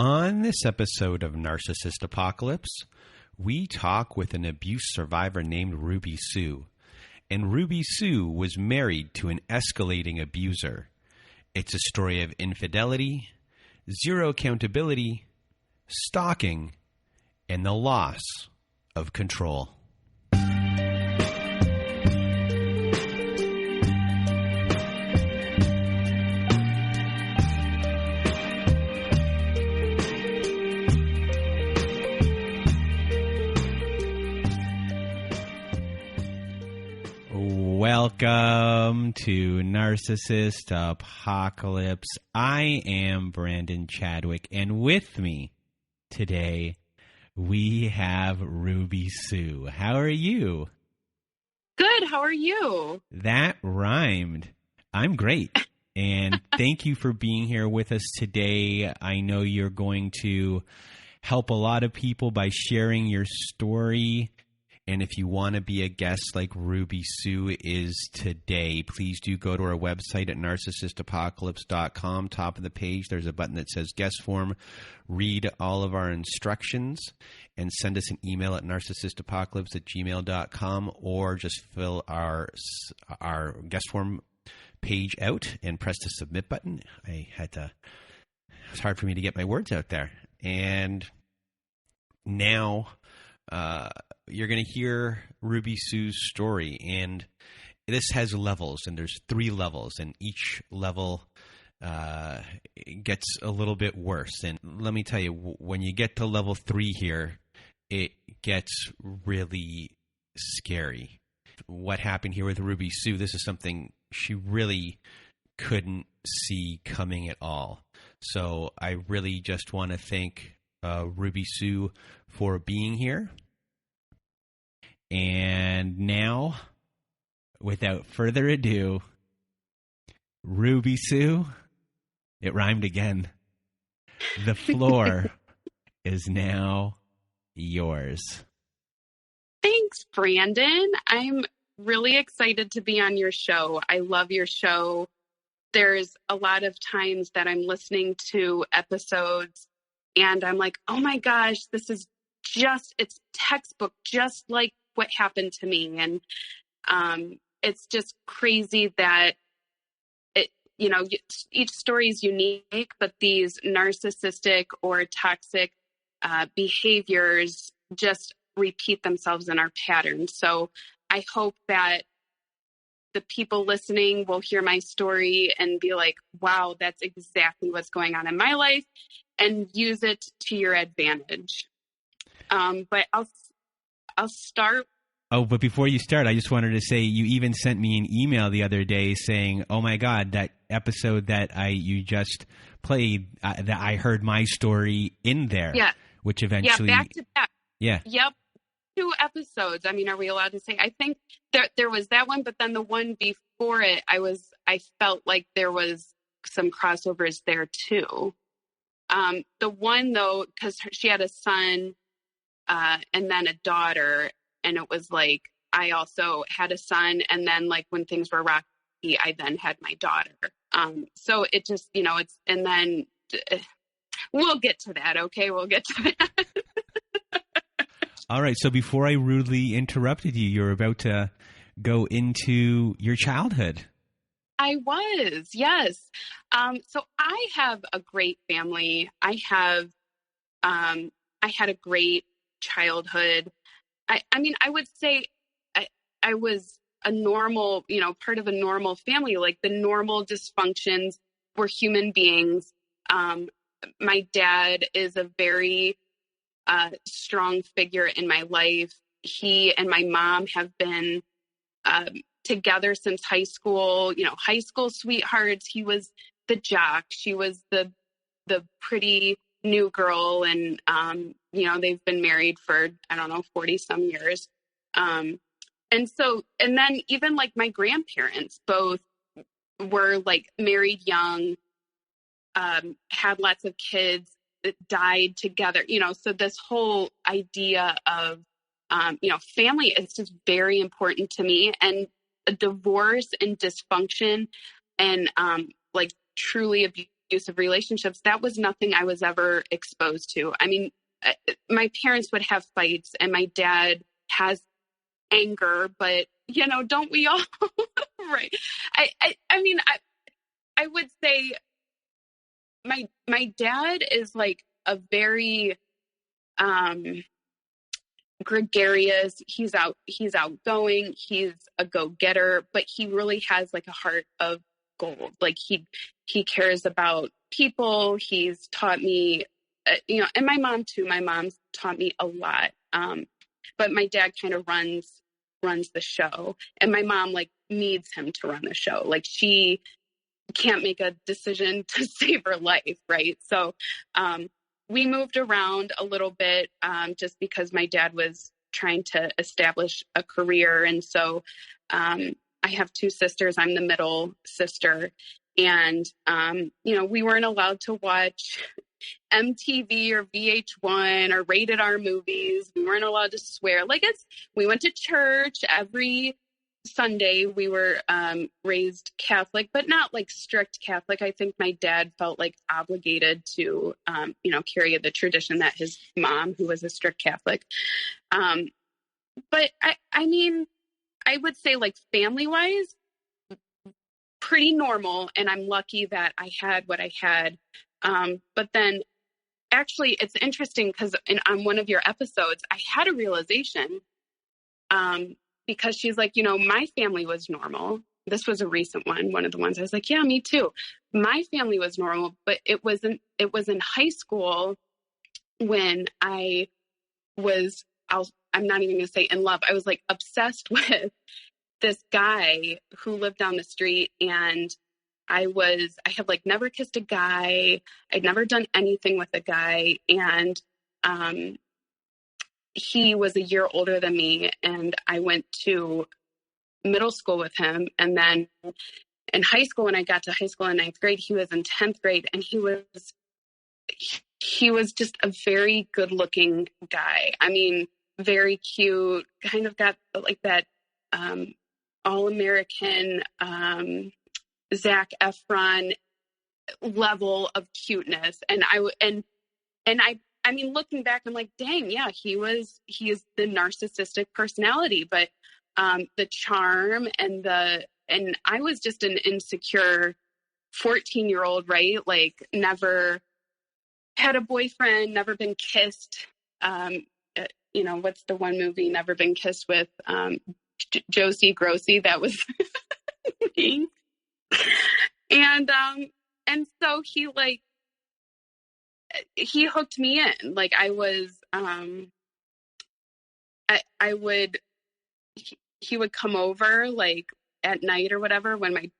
On this episode of Narcissist Apocalypse, we talk with an abuse survivor named Ruby Sue. And Ruby Sue was married to an escalating abuser. It's a story of infidelity, zero accountability, stalking, and the loss of control. Welcome to Narcissist Apocalypse. I am Brandon Chadwick, and with me today we have Ruby Sue. How are you? Good. How are you? That rhymed. I'm great. And thank you for being here with us today. I know you're going to help a lot of people by sharing your story. And if you want to be a guest like Ruby Sue is today, please do go to our website at narcissistapocalypse.com. Top of the page, there's a button that says guest form. Read all of our instructions and send us an email at narcissistapocalypse@gmail.com, or just fill our guest form page out and press the submit button. It's hard for me to get my words out there. And now you're going to hear Ruby Sue's story, and this has levels, and there's 3 levels, and each level gets a little bit worse. And let me tell you, when you get to level 3 here, it gets really scary. What happened here with Ruby Sue, this is something she really couldn't see coming at all. So I really just want to thank Ruby Sue for being here. And now, without further ado, Ruby Sue, it rhymed again. The floor is now yours. Thanks, Brandon. I'm really excited to be on your show. I love your show. There's a lot of times that I'm listening to episodes and I'm like, oh my gosh, this is it's textbook, just like what happened to me. And it's just crazy that each story is unique, but these narcissistic or toxic behaviors just repeat themselves in our patterns. So I hope that the people listening will hear my story and be like, wow, that's exactly what's going on in my life, and use it to your advantage. But I'll start. Oh, but before you start, I just wanted to say you even sent me an email the other day saying, "Oh my God, that episode that you just played, that I heard my story in there." Yeah. Which eventually, back to back. Yeah. Yep. 2 episodes. I mean, are we allowed to say? I think there was that one, but then the one before it, I felt like there was some crossovers there too. The one though, because she had a son and then a daughter. And it was like, I also had a son. And then like when things were rocky, I then had my daughter. So it just, and then we'll get to that. Okay. We'll get to that. All right. So before I rudely interrupted you, you're about to go into your childhood. I was, yes. So I have a great family. I had a great childhood. I mean, I would say I was a normal, part of a normal family. Like the normal dysfunctions were human beings. My dad is a very strong figure in my life. He and my mom have been together since high school, high school sweethearts. He was the jock. She was the pretty new girl. And, they've been married for, 40 some years. And then even like my grandparents both were like married young, had lots of kids that died together, so this whole idea of, family is just very important to me. And a divorce and dysfunction and, truly abusive relationships, that was nothing I was ever exposed to. I mean, my parents would have fights, and my dad has anger, but don't we all? Right. I mean, I would say my dad is like a very gregarious. He's outgoing. He's a go-getter, but he really has like a heart of gold. Like he cares about people. He's taught me, and my mom too. My mom's taught me a lot. But my dad kind of runs the show, and my mom like needs him to run the show. Like she can't make a decision to save her life. Right. So, we moved around a little bit, just because my dad was trying to establish a career. And so, I have two sisters. I'm the middle sister. And, we weren't allowed to watch MTV or VH1 or rated R movies. We weren't allowed to swear. We went to church every Sunday. We were raised Catholic, but not like strict Catholic. I think my dad felt like obligated to, carry the tradition that his mom, who was a strict Catholic. But I mean, I would say like family wise, pretty normal. And I'm lucky that I had what I had. But then actually it's interesting because on one of your episodes, I had a realization, because she's like, my family was normal. This was a recent one of the ones I was like, yeah, me too. My family was normal, but it was in high school when I'm not even going to say in love. I was like obsessed with this guy who lived down the street, and I had like never kissed a guy. I'd never done anything with a guy. And, he was a year older than me, and I went to middle school with him. And then in high school, when I got to high school in 9th grade, he was in 10th grade, and he was just a very good looking guy. I mean, very cute, kind of got like that, all-American, Zac Efron level of cuteness. And I mean, looking back, I'm like, dang, yeah, he is the narcissistic personality, but the charm and I was just an insecure 14-year-old, right? Like never had a boyfriend, never been kissed. What's the one movie, Never Been Kissed with Josie Grossi? That was me. And so he hooked me in. Like I was, he would come over like at night or whatever when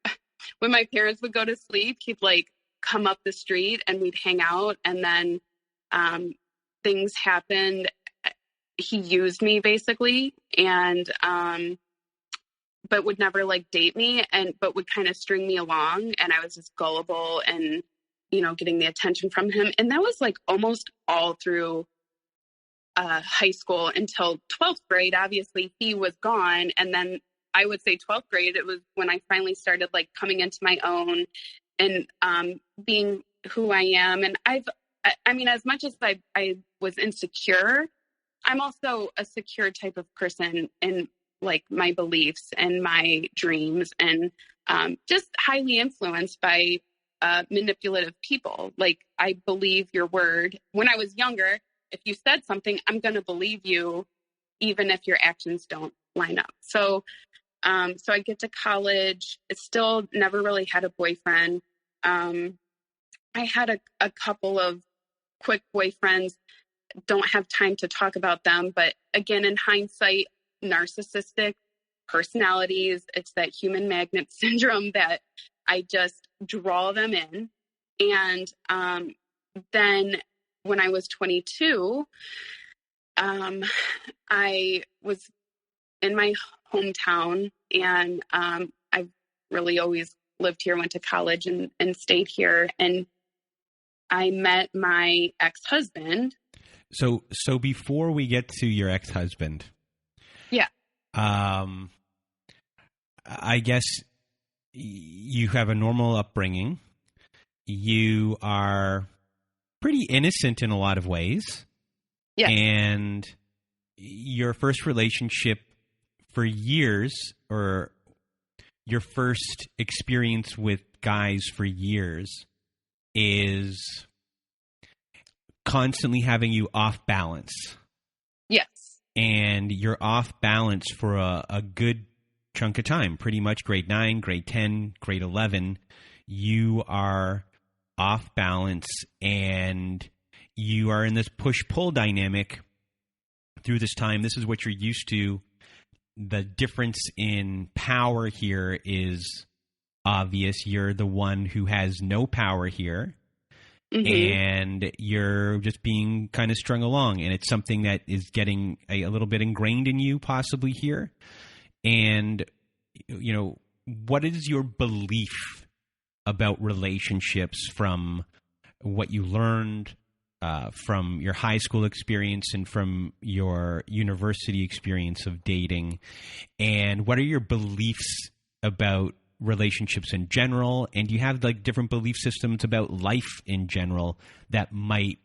my parents would go to sleep. He'd like come up the street and we'd hang out, and then things happened. He used me basically, and but would never like date me, but would kind of string me along, and I was just gullible and getting the attention from him. And that was like almost all through high school until 12th grade. Obviously he was gone. And then I would say 12th grade, it was when I finally started like coming into my own and being who I am. And I mean, as much as I was insecure, I'm also a secure type of person in like my beliefs and my dreams, and just highly influenced by manipulative people. Like I believe your word. When I was younger, if you said something, I'm going to believe you, even if your actions don't line up. So I get to college. I still never really had a boyfriend. I had a couple of quick boyfriends. Don't have time to talk about them. But again, in hindsight, narcissistic personalities, it's that human magnet syndrome that I just draw them in. And then when I was 22, I was in my hometown, and I've really always lived here, went to college and stayed here. And I met my ex-husband. So before we get to your ex-husband, yeah, I guess you have a normal upbringing. you are pretty innocent in a lot of ways. Yeah. And your first relationship for years, or your first experience with guys for years, is constantly having you off balance. Yes. And you're off balance for a good chunk of time, pretty much grade 9, grade 10, grade 11. You are off balance, and you are in this push-pull dynamic through this time. This is what you're used to. The difference in power here is obvious. You're the one who has no power here. Mm-hmm. And you're just being kind of strung along, and it's something that is getting a little bit ingrained in you possibly here. And, you know, what is your belief about relationships from what you learned from your high school experience and from your university experience of dating? And what are your beliefs about relationships in general? And do you have like different belief systems about life in general that might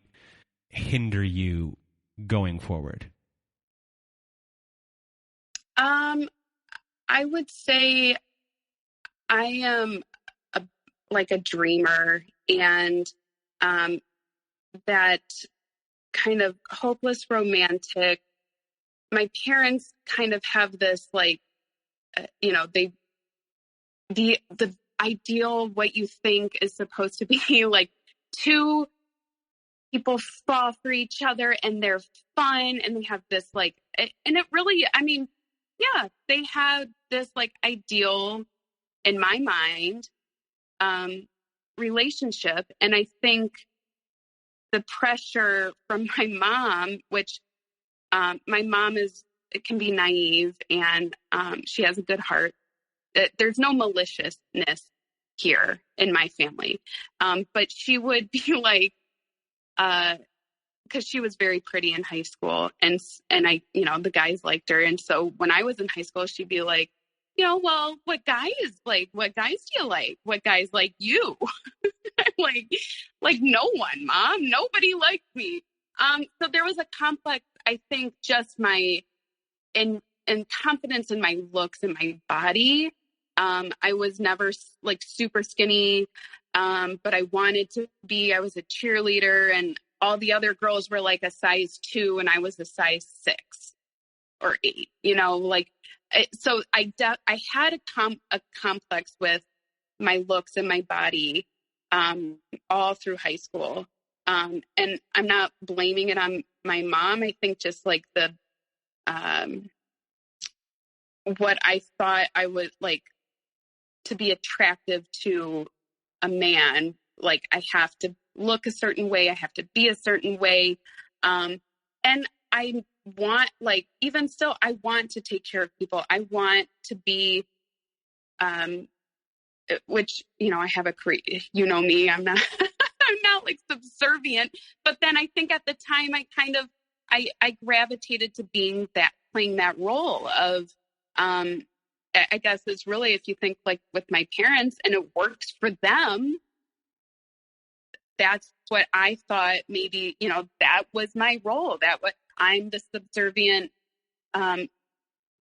hinder you going forward? I would say I am a dreamer, and that kind of hopeless romantic. My parents kind of have this the ideal, what you think is supposed to be like two people fall for each other and they're fun, and they have this and it really, I mean, yeah, they had this ideal in my mind relationship. And I think the pressure from my mom, which my mom can be naive, and she has a good heart. There's no maliciousness here in my family. But she would be because she was very pretty in high school, and I, the guys liked her. And so when I was in high school, she'd be like, well, what guys do you like? What guys like you? like no one, Mom, nobody liked me. So there was a complex, I think, just my in confidence in my looks and my body. I was never super skinny, but I wanted to be. I was a cheerleader, and all the other girls were like a size 2, and I was a size 6 or 8. So I had a complex with my looks and my body all through high school, and I'm not blaming it on my mom. I think just the what I thought I would like to be attractive to a man, I have to look a certain way, I have to be a certain way, and I want, even still, I want to take care of people. I want to be, which, I have a career, me, I'm not, I'm not subservient, but then I think at the time I gravitated to playing that role of, I guess it's really, if you think with my parents and it works for them, that's what I thought maybe, that was my role. I'm the subservient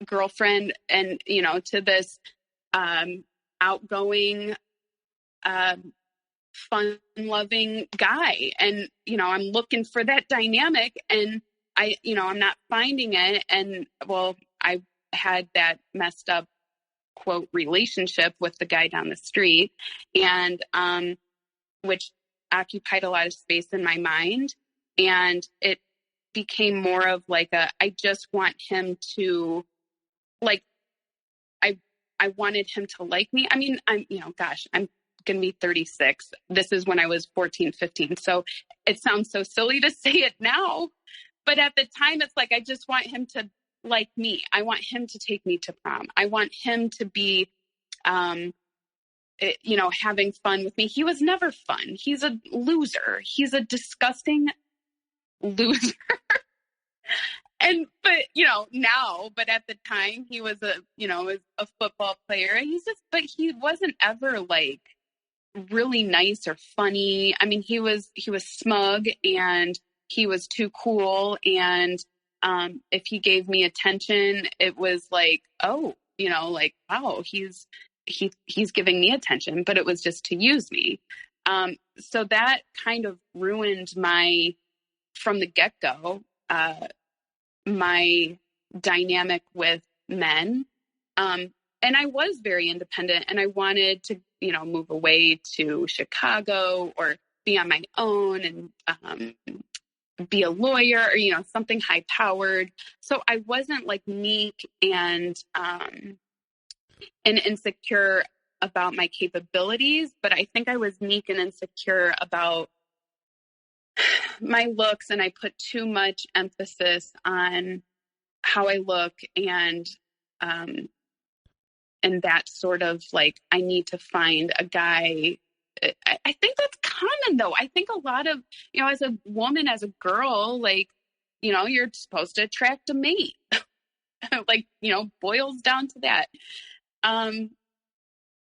girlfriend, and, to this outgoing, fun-loving guy. And, I'm looking for that dynamic, and I'm not finding it. And well, I had that messed up, quote, relationship with the guy down the street, and which occupied a lot of space in my mind. And it became more of I just want him to I wanted him to like me. I mean, I'm going to be 36. This is when I was 14, 15. So it sounds so silly to say it now, but at the time it's I just want him to like me. I want him to take me to prom. I want him to be, having fun with me. He was never fun. He's a loser. He's a disgusting loser. Now, but at the time he was a football player. But he wasn't ever really nice or funny. I mean, he was smug and he was too cool. And if he gave me attention, it was like, oh, like, wow, he's giving me attention, but it was just to use me. So that kind of ruined from the get-go, my dynamic with men. And I was very independent, and I wanted to, move away to Chicago or be on my own and be a lawyer or, something high powered. So I wasn't like meek and insecure about my capabilities, but I think I was meek and insecure about my looks, and I put too much emphasis on how I look and that sort of like, I need to find a guy. I think that's common though. I think a lot of, as a woman, as a girl, like, you're supposed to attract a mate. Like, boils down to that.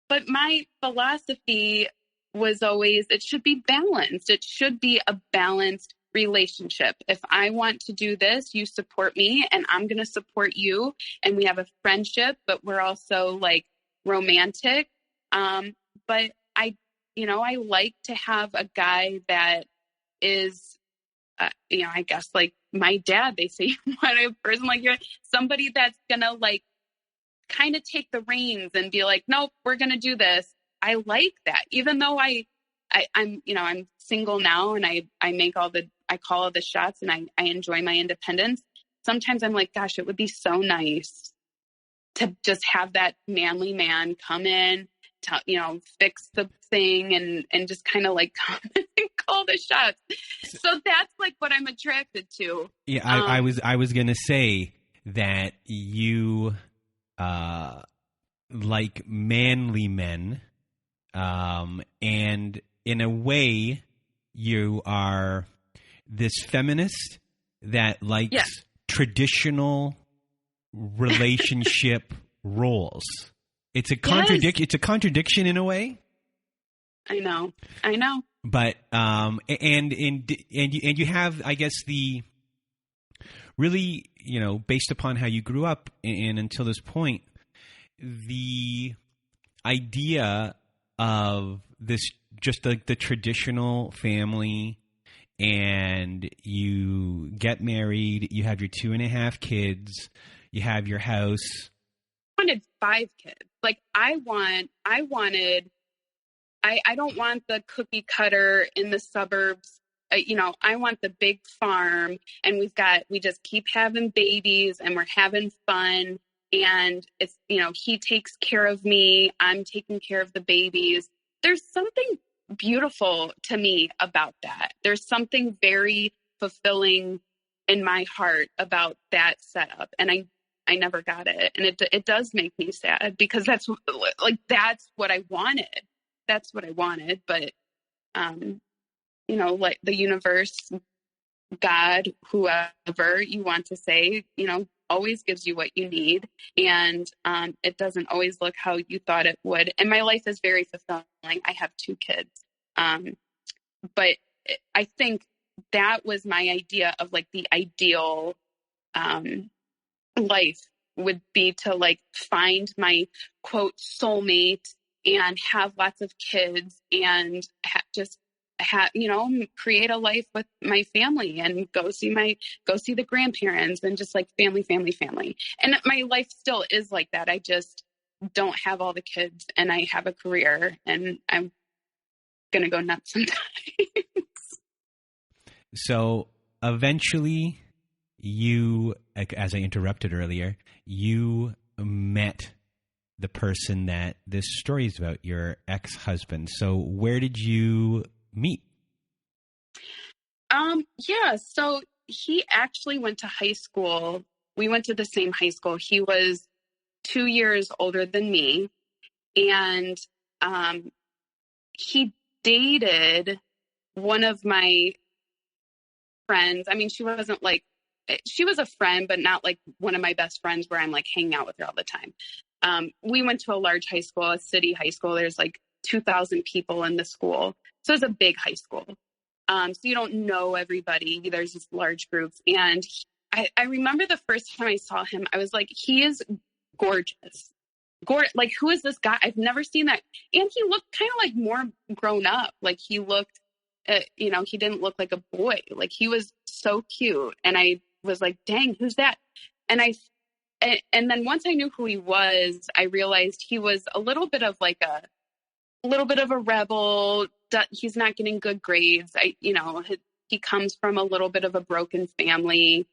But my philosophy was always, it should be balanced. It should be a balanced relationship. If I want to do this, you support me and I'm going to support you. And we have a friendship, but we're also like romantic. But I like to have a guy that is, I guess like my dad, they say, you want a person like you, somebody that's going to like kind of take the reins and be like, nope, we're going to do this. I like that. Even though I'm single now and I call all the shots and I enjoy my independence. Sometimes I'm like, gosh, it would be so nice to just have that manly man come in, to, fix the thing and just kind of like come and call the shots. So that's like what I'm attracted to. Yeah. I was going to say that you, like manly men, and in a way you are this feminist that likes traditional relationship roles. It's a It's a contradiction in a way. I know. But and you have, I guess, the really, based upon how you grew up and until this point, the idea of this, just like the traditional family, and you get married, you have your 2.5 kids, you have your house. I wanted 5 kids. Like I don't want the cookie cutter in the suburbs. I want the big farm, and we just keep having babies and we're having fun. And it's, he takes care of me. I'm taking care of the babies. There's something beautiful to me about that. There's something very fulfilling in my heart about that setup. And I never got it. And it does make me sad because that's what I wanted. That's what I wanted. But, like the universe, God, whoever you want to say, always gives you what you need. And it doesn't always look how you thought it would. And my life is very fulfilling. I have 2 kids. But I think that was my idea of like the ideal life would be to like find my quote soulmate and have lots of kids and create a life with my family and go see the grandparents and just like family. And my life still is like that. I just don't have all the kids and I have a career and I'm going to go nuts sometimes. So eventually you, as I interrupted earlier, you met the person that this story is about, your ex-husband. So where did you meet? So he actually went to high school. We went to the same high school. He was 2 years older than me. And he dated one of my friends. I mean, she was a friend, but not like one of my best friends where I'm like hanging out with her all the time. We went to a large high school, a city high school. There's like 2,000 people in the school. So it's a big high school. So you don't know everybody. There's these large groups. And I remember the first time I saw him, I was like, he is gorgeous. Like, who is this guy? I've never seen that. And he looked kind of like more grown up. Like he looked, he didn't look like a boy. Like he was so cute. And I was like, dang, who's that? And then once I knew who he was, I realized he was a little bit of a rebel. He's not getting good grades. He comes from a little bit of a broken family.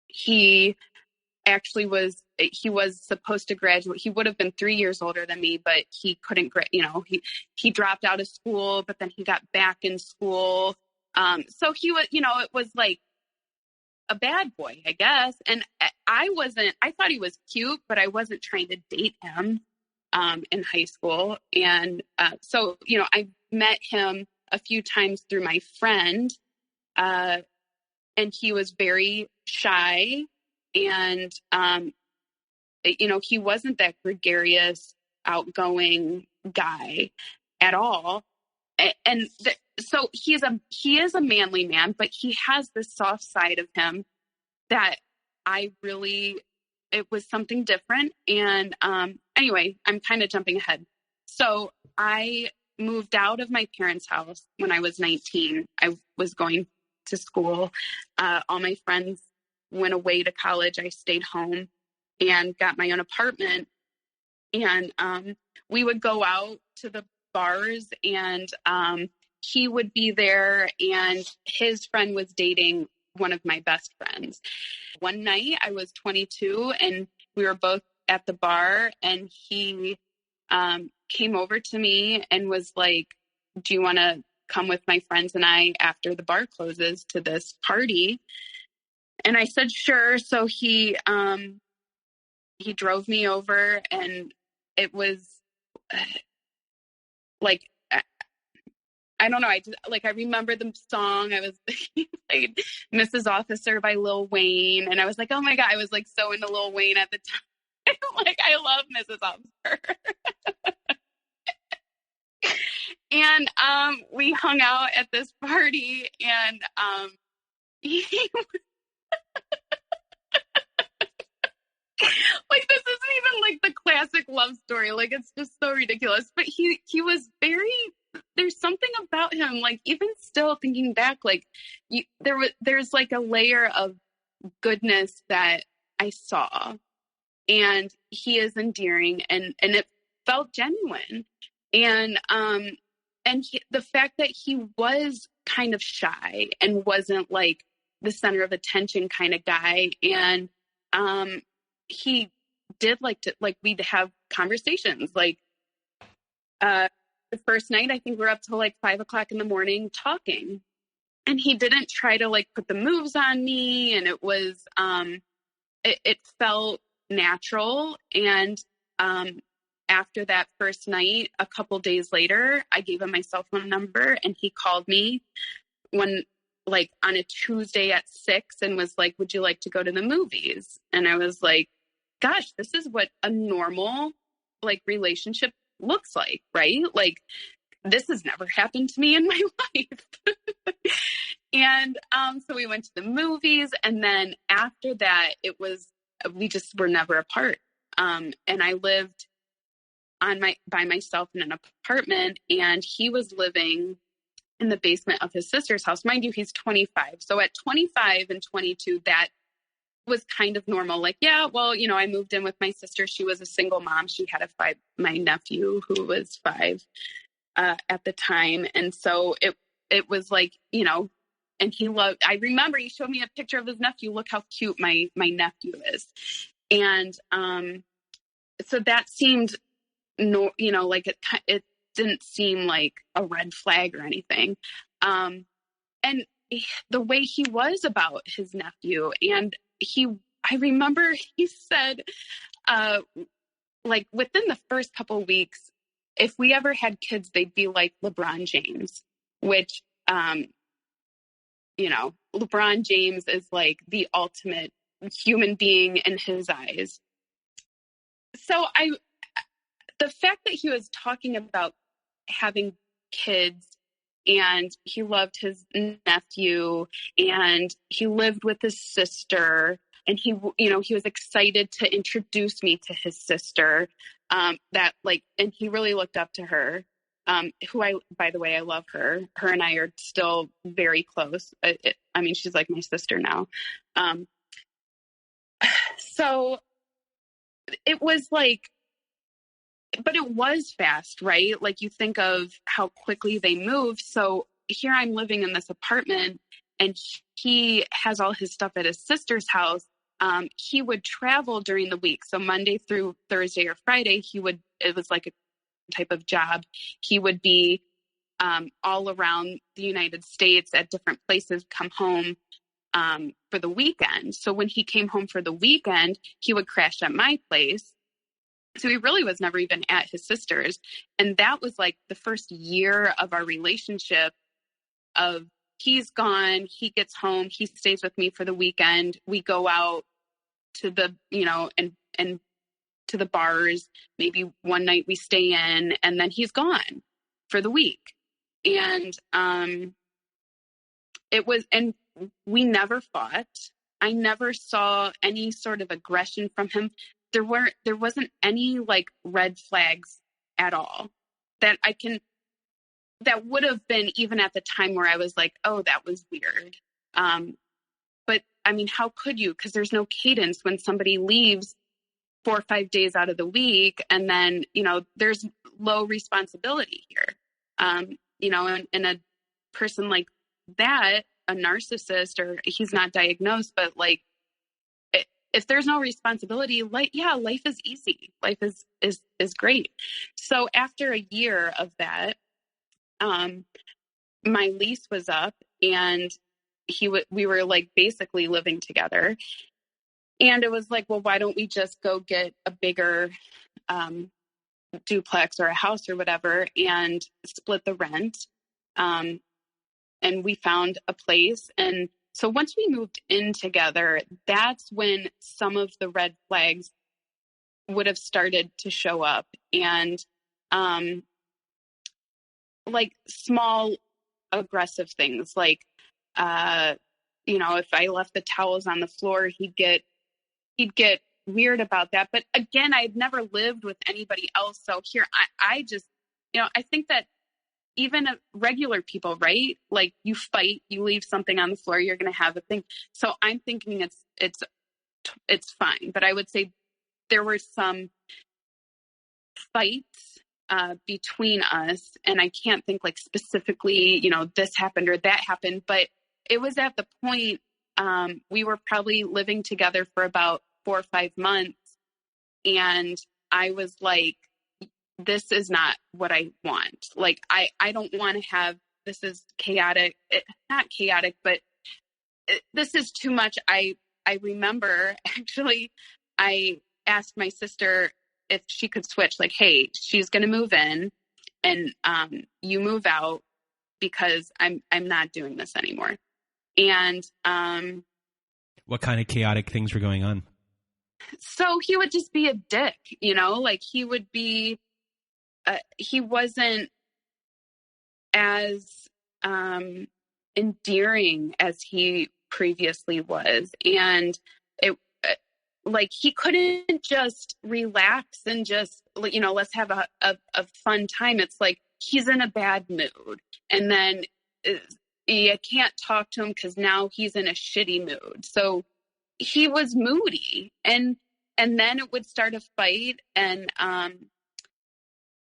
He was supposed to graduate. He would have been 3 years older than me, but he couldn't, he dropped out of school, but then he got back in school. So he was, it was like a bad boy, I guess. And I thought he was cute, but I wasn't trying to date him, in high school. And, so, I met him a few times through my friend, and he was very shy. And, he wasn't that gregarious, outgoing guy at all. So he is a manly man, but he has this soft side of him that it was something different. And, anyway, I'm kind of jumping ahead. So I moved out of my parents' house when I was 19. I was going to school. All my friends went away to college. I stayed home and got my own apartment. And we would go out to the bars, and he would be there, and his friend was dating one of my best friends. One night I was 22 and we were both at the bar, and he came over to me and was like, do you want to come with my friends and I after the bar closes to this party? And I said, sure. So he drove me over, and it was like, I don't know. I remember the song. I was like Mrs. Officer by Lil Wayne. And I was like, oh my God, I was like so into Lil Wayne at the time. Like, I love Mrs. Officer. And we hung out at this party, and he like, this isn't even like the classic love story. Like, it's just so ridiculous. But he was there's something about him, like, even still thinking back, like, there's like a layer of goodness that I saw, and he is endearing, and it felt genuine. And the fact that he was kind of shy and wasn't like the center of attention kind of guy. And he did like to, like, we'd have conversations, like, the first night, I think we're up till like 5 o'clock in the morning talking, and he didn't try to like put the moves on me. And it was, it felt natural. And, after that first night, a couple days later, I gave him my cell phone number, and he called me on a Tuesday at 6 and was like, would you like to go to the movies? And I was like, gosh, this is what a normal like relationship looks like, right? Like, this has never happened to me in my life. And so we went to the movies, and then after that, we just were never apart. And I lived by myself in an apartment, and he was living in the basement of his sister's house. Mind you, he's 25. So at 25 and 22, that was kind of normal. Like, yeah, well, I moved in with my sister. She was a single mom. She had my nephew who was 5 at the time. And so it was like, and I remember he showed me a picture of his nephew. Look how cute my nephew is. And so that seemed like it didn't seem like a red flag or anything. And the way he was about his nephew, and I remember he said, like, within the first couple of weeks, if we ever had kids, they'd be like LeBron James, which, LeBron James is like the ultimate human being in his eyes. So the fact that he was talking about having kids and he loved his nephew and he lived with his sister and he was excited to introduce me to his sister, and he really looked up to her, by the way, I love her. Her and I are still very close. She's like my sister now. So it was like, but it was fast, right? Like you think of how quickly they move. So here I'm living in this apartment and he has all his stuff at his sister's house. He would travel during the week. So Monday through Thursday or Friday, it was like a type of job. He would be all around the United States at different places, come home for the weekend. So when he came home for the weekend, he would crash at my place. So he really was never even at his sister's. And that was like the first year of our relationship of he's gone, he gets home, he stays with me for the weekend. We go out to the, and to the bars. Maybe one night we stay in and then he's gone for the week. And and we never fought. I never saw any sort of aggression from him. There wasn't any like red flags at all that would have been even at the time where I was like, oh, that was weird. But I mean, how could you? Because there's no cadence when somebody leaves 4 or 5 days out of the week. And then, there's low responsibility here. And a person like that, a narcissist, or he's not diagnosed, but like, if there's no responsibility, life is easy. Life is great. So after a year of that, my lease was up and we were like basically living together. And it was like, well, why don't we just go get a bigger duplex or a house or whatever and split the rent? And we found a place. And so once we moved in together, that's when some of the red flags would have started to show up. And like small aggressive things, like, if I left the towels on the floor, he'd get weird about that. But again, I'd never lived with anybody else. So here I just, I think that even regular people, right? Like you fight, you leave something on the floor, you're going to have a thing. So I'm thinking it's fine. But I would say there were some fights between us, and I can't think like specifically, this happened or that happened, but it was at the point we were probably living together for about 4 or 5 months, and I was like, this is not what I want. Like, I don't want to have, this is chaotic, not chaotic, but this is too much. I remember actually, I asked my sister if she could switch, like, hey, she's going to move in and you move out because I'm not doing this anymore. And what kind of chaotic things were going on? So he would just be a dick, like he would be, he wasn't as endearing as he previously was. And like he couldn't just relax and just, let's have a fun time. It's like he's in a bad mood. And then you can't talk to him because now he's in a shitty mood. So he was moody. And then it would start a fight. And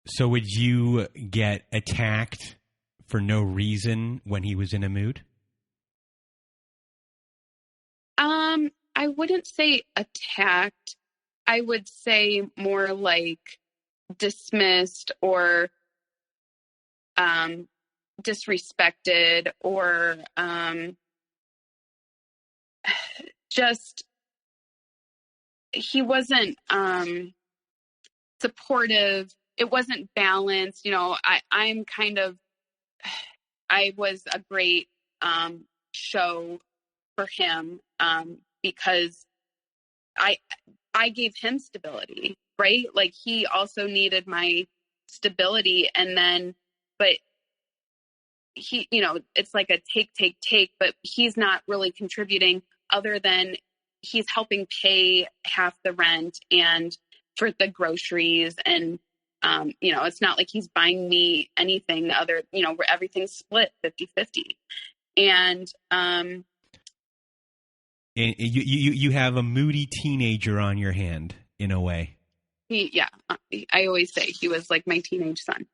so would you get attacked for no reason when he was in a mood? I wouldn't say attacked. I would say more like dismissed or disrespected or just he wasn't supportive. It wasn't balanced. I was a great show for him because I gave him stability, right? Like he also needed my stability. And then, but he, it's like a take, but he's not really contributing other than he's helping pay half the rent and for the groceries. And, it's not like he's buying me anything other, where everything's split 50-50. And you have a moody teenager on your hand in a way. I always say he was like my teenage son.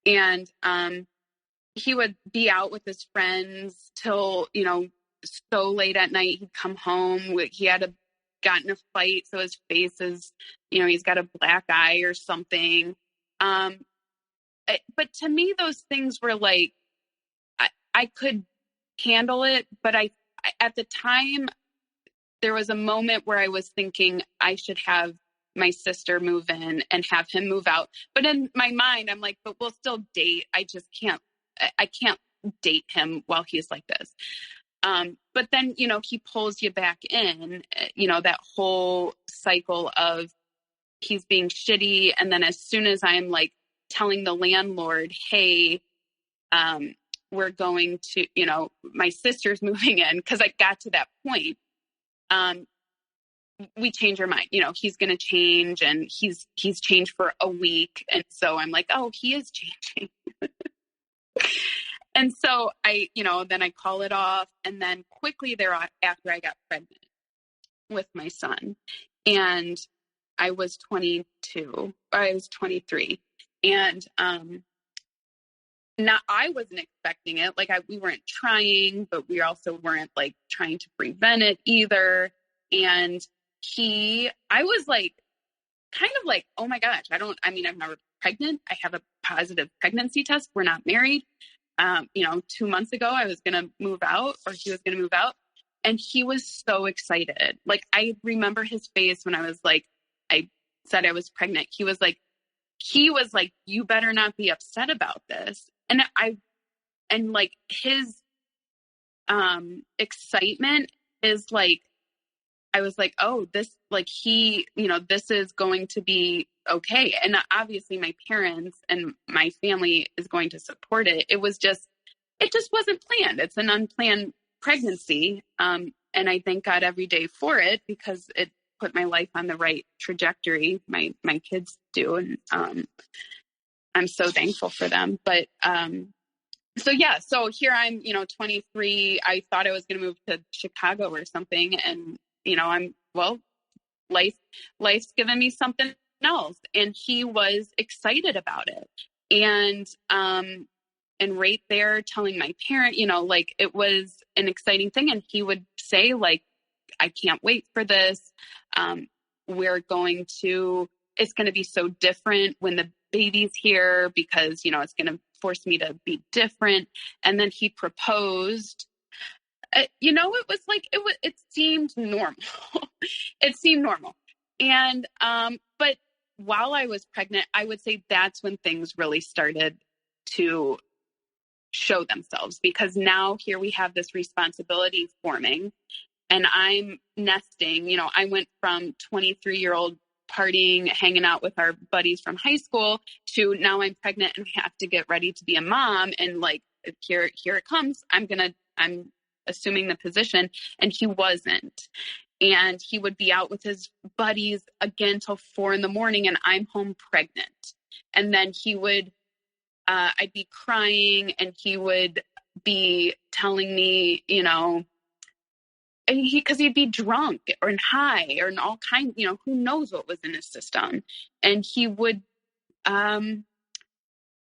And, he would be out with his friends till, so late at night. He'd come home. He had gotten a fight. So his face is, he's got a black eye or something. But to me, those things were like, I could handle it. But at the time, there was a moment where I was thinking I should have my sister move in and have him move out. But in my mind, I'm like, but we'll still date. I can't date him while he's like this. But then, he pulls you back in, that whole cycle of he's being shitty. And then as soon as I'm like telling the landlord, hey, we're going to, my sister's moving in, because I got to that point, we change our mind, he's going to change, and he's changed for a week. And so I'm like, oh, he is changing. And so then I call it off. And then quickly thereafter, I got pregnant with my son, and I was 22, or I was 23. And, now I wasn't expecting it. Like we weren't trying, but we also weren't like trying to prevent it either. And I was like, kind of like, oh my gosh, I've never been pregnant. I have a positive pregnancy test. We're not married. 2 months ago, I was going to move out, or he was going to move out. And he was so excited. Like, I remember his face when I said I was pregnant. He was like, you better not be upset about this. And his, excitement is like, I was like, oh, this, like this is going to be okay. And obviously my parents and my family is going to support it. It just wasn't planned. It's an unplanned pregnancy. And I thank God every day for it, because it put my life on the right trajectory. My kids do. And, I'm so thankful for them. But, so here I'm, 23. I thought I was going to move to Chicago or something. And, life's given me something else. And he was excited about it. And right there telling my parent, it was an exciting thing. And he would say, like, I can't wait for this. It's going to be so different when the baby's here, because, it's going to force me to be different. And then he proposed. It seemed normal. It seemed normal. And, but while I was pregnant, I would say that's when things really started to show themselves, because now here we have this responsibility forming, and I'm nesting. I went from 23-year-old partying, hanging out with our buddies from high school, to now I'm pregnant and we have to get ready to be a mom. And like, here it comes. I'm assuming the position. And he wasn't. And he would be out with his buddies again till 4 a.m, and I'm home pregnant. And then he would, I'd be crying, and he would be telling me, because he'd be drunk or high or all kinds, who knows what was in his system. And he would,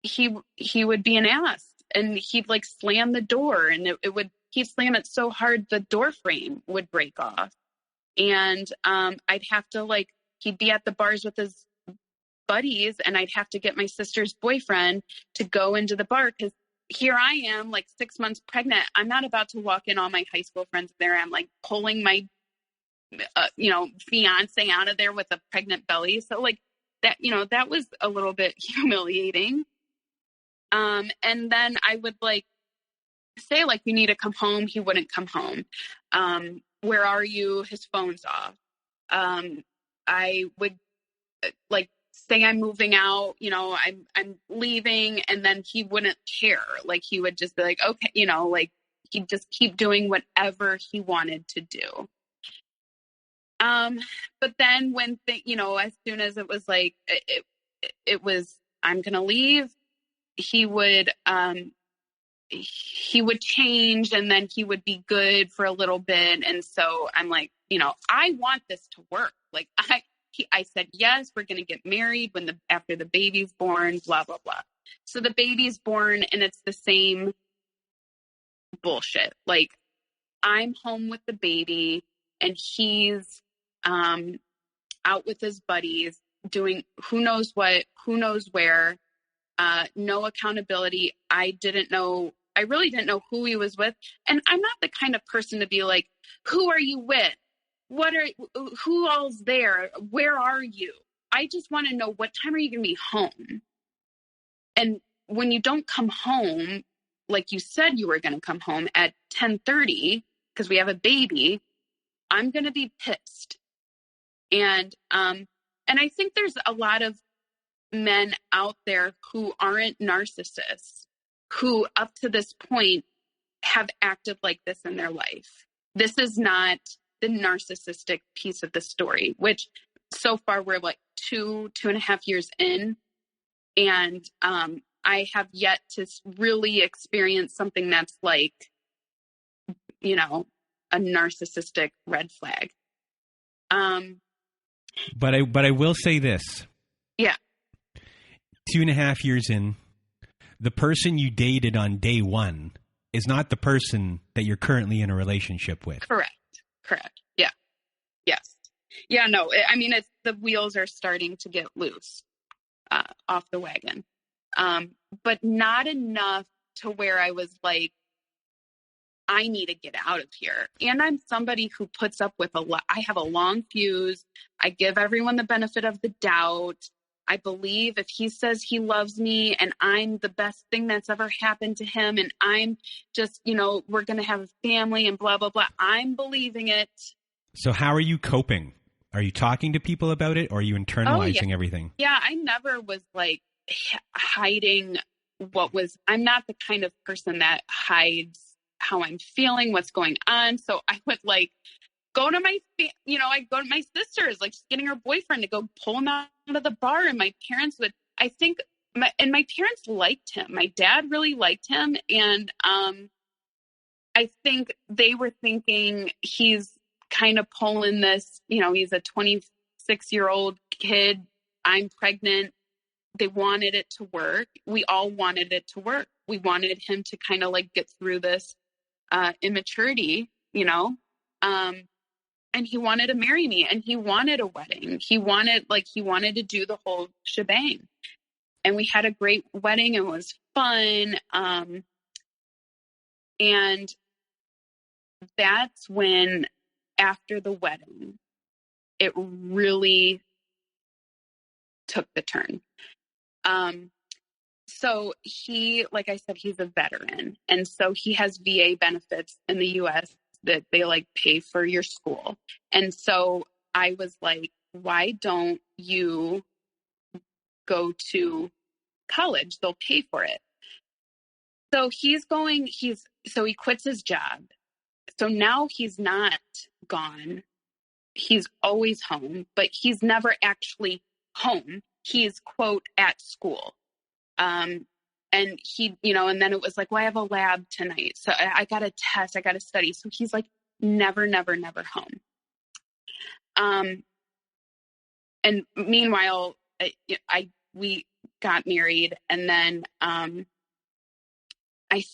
he would be an ass, and he'd like slam the door, and he'd slam it so hard the door frame would break off. And I'd have to he'd be at the bars with his buddies, and I'd have to get my sister's boyfriend to go into the bar, because here I am, 6 months pregnant. I'm not about to walk in all my high school friends there. I'm pulling my, fiance out of there with a pregnant belly. So that, that was a little bit humiliating. And then I would say you need to come home. He wouldn't come home. Where are you? His phone's off. I would like say I'm moving out, I'm leaving, and then he wouldn't care. Like he would just be like, okay, like he'd just keep doing whatever he wanted to do. But then when as soon as it was like, it was, I'm going to leave, he would change, and then he would be good for a little bit. And so I'm like, I want this to work. Like I said, yes, we're going to get married after the baby's born, blah, blah, blah. So the baby's born, and it's the same bullshit. Like I'm home with the baby, and he's out with his buddies doing who knows what, who knows where, no accountability. I really didn't know who he was with. And I'm not the kind of person to be like, who are you with? Who all's there? Where are you? I just want to know, what time are you going to be home? And when you don't come home, like you said you were going to come home at 10:30 because we have a baby, I'm going to be pissed. And I think there's a lot of men out there who aren't narcissists, who up to this point have acted like this in their life. This is not the narcissistic piece of the story, which so far we're like 2.5 years in. And I have yet to really experience something that's like, a narcissistic red flag. But I will say this. Yeah. 2.5 years in, the person you dated on day one is not the person that you're currently in a relationship with. Correct. Yeah. Yes. Yeah, no, I mean, the wheels are starting to get loose off the wagon. But not enough to where I was like, I need to get out of here. And I'm somebody who puts up with a lot. I have a long fuse. I give everyone the benefit of the doubt. I believe if he says he loves me and I'm the best thing that's ever happened to him, and I'm just, we're going to have a family and blah, blah, blah, I'm believing it. So how are you coping? Are you talking to people about it, or are you internalizing everything? Yeah, I never was like hiding I'm not the kind of person that hides how I'm feeling, what's going on. So I would like go to I'd go to my sister's, like getting her boyfriend to go pull him out of the bar. And my parents would, I think, my parents liked him. My dad really liked him. And I think they were thinking he's kind of pulling this, he's a 26-year-old kid. I'm pregnant. They wanted it to work. We all wanted it to work. We wanted him to kind of like get through this immaturity, and he wanted to marry me, and he wanted a wedding. He wanted to do the whole shebang. And we had a great wedding. It was fun. And that's when, after the wedding, it really took the turn. So he, like I said, he's a veteran. And so he has VA benefits in the US that they like pay for your school. And so I was like, why don't you go to college? They'll pay for it. So he quits his job. So now he's not gone. He's always home, but he's never actually home. He's, quote, at school. And he, and then it was like, well, I have a lab tonight. So I got a test, I got to study. So he's like, never home. And meanwhile, we got married, and then, I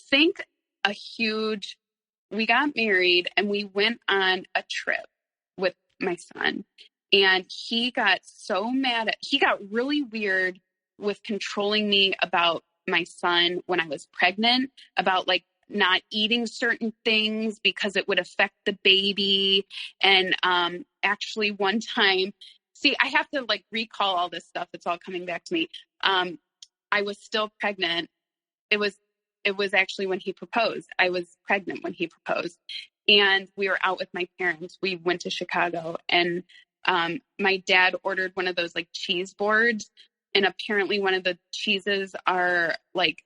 think we got married and we went on a trip with my son, and he got so mad he got really weird with controlling me about my son when I was pregnant, about like not eating certain things because it would affect the baby. And actually one time, I have to like recall all this stuff. It's all coming back to me. I was still pregnant. It was actually when he proposed. I was pregnant when he proposed, and we were out with my parents. We went to Chicago, and My dad ordered one of those like cheese boards, and apparently one of the cheeses are like,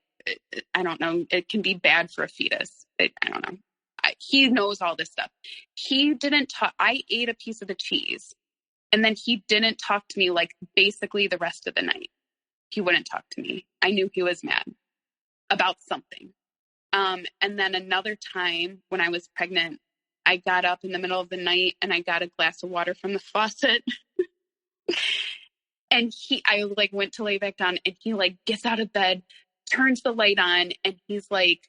I don't know, it can be bad for a fetus. I don't know. He knows all this stuff. He didn't talk. I ate a piece of the cheese, and then he didn't talk to me like basically the rest of the night. He wouldn't talk to me. I knew he was mad about something. And then another time when I was pregnant, I got up in the middle of the night and I got a glass of water from the faucet. And I like went to lay back down, and he like gets out of bed, turns the light on, and he's like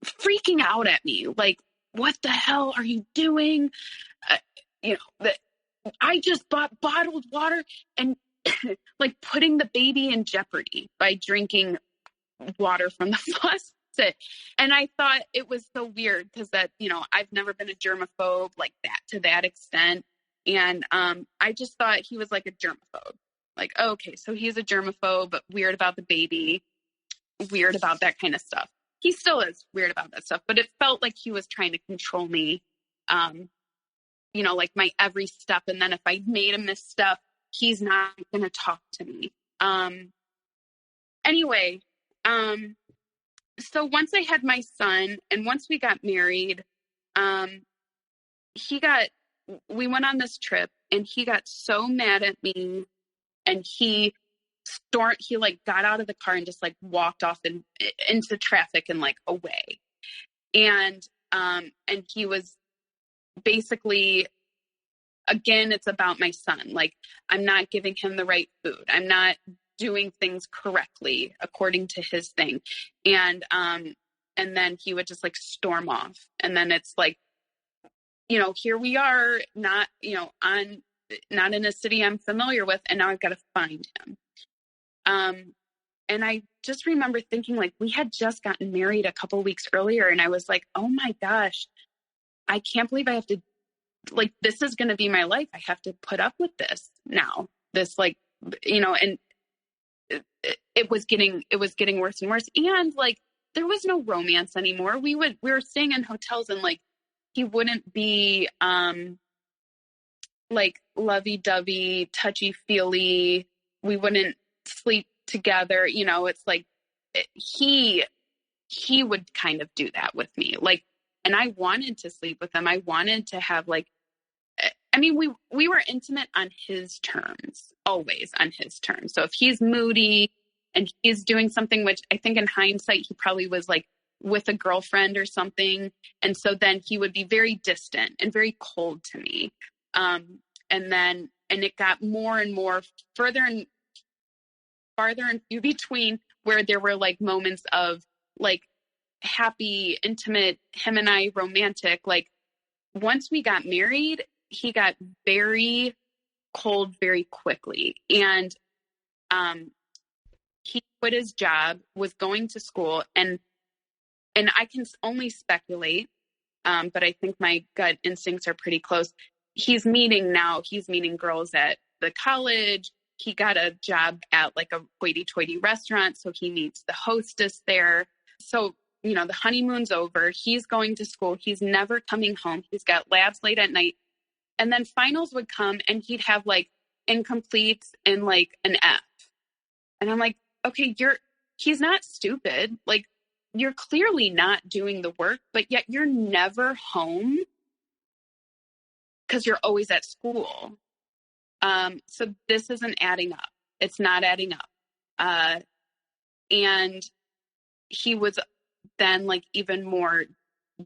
freaking out at me. Like, what the hell are you doing? I just bought bottled water, and like putting the baby in jeopardy by drinking water from the faucet. And I thought it was so weird because that, I've never been a germaphobe like that to that extent. And I just thought he was like a germaphobe. Like, okay, so he's a germaphobe, but weird about the baby, weird about that kind of stuff. He still is weird about that stuff, but it felt like he was trying to control me, like my every step. And then if I made a misstep, he's not going to talk to me. Anyway, so once I had my son and once we got married, we went on this trip and he got so mad at me, and he like got out of the car and just like walked off into traffic and like away. And he was basically, again, it's about my son. Like, I'm not giving him the right food. I'm not doing things correctly according to his thing. And then he would just like storm off. And then it's like, here we are, not in a city I'm familiar with. And now I've got to find him. And I just remember thinking, like, we had just gotten married a couple weeks earlier. And I was like, oh my gosh, I can't believe I have to, like, this is going to be my life. I have to put up with this now. This, like, and it was getting worse and worse. And like, there was no romance anymore. We were staying in hotels, and like, he wouldn't be, like lovey-dovey, touchy-feely. We wouldn't sleep together. It's like he would kind of do that with me. Like, and I wanted to sleep with him. I wanted to have like, I mean, we were intimate on his terms, always on his terms. So if he's moody and he's doing something, which I think in hindsight, he probably was like with a girlfriend or something. And so then he would be very distant and very cold to me. And it got more and more farther and few between, where there were like moments of like happy, intimate, him and I romantic. Like, once we got married, he got very cold very quickly. And he quit his job, was going to school, and I can only speculate, but I think my gut instincts are pretty close. He's meeting girls at the college. He got a job at like a hoity-toity restaurant, so he meets the hostess there. So, the honeymoon's over. He's going to school. He's never coming home. He's got labs late at night. And then finals would come, and he'd have like incompletes and like an F. And I'm like, okay, he's not stupid. Like, you're clearly not doing the work, but yet you're never home because you're always at school. So this isn't adding up. It's not adding up. And he was then like even more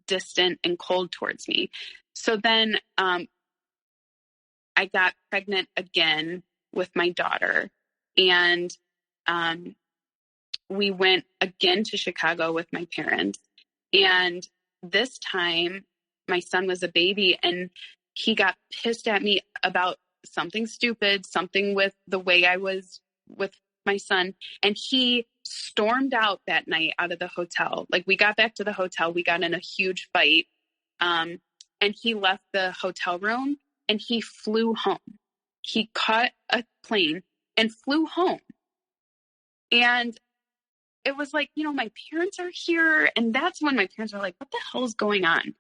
distant and cold towards me. So then, I got pregnant again with my daughter, and, we went again to Chicago with my parents. And this time my son was a baby, and he got pissed at me about something stupid, something with the way I was with my son. And he stormed out that night out of the hotel. Like, we got back to the hotel, we got in a huge fight. And he left the hotel room and he flew home. He caught a plane and flew home. And it was like, my parents are here. And that's when my parents were like, what the hell is going on?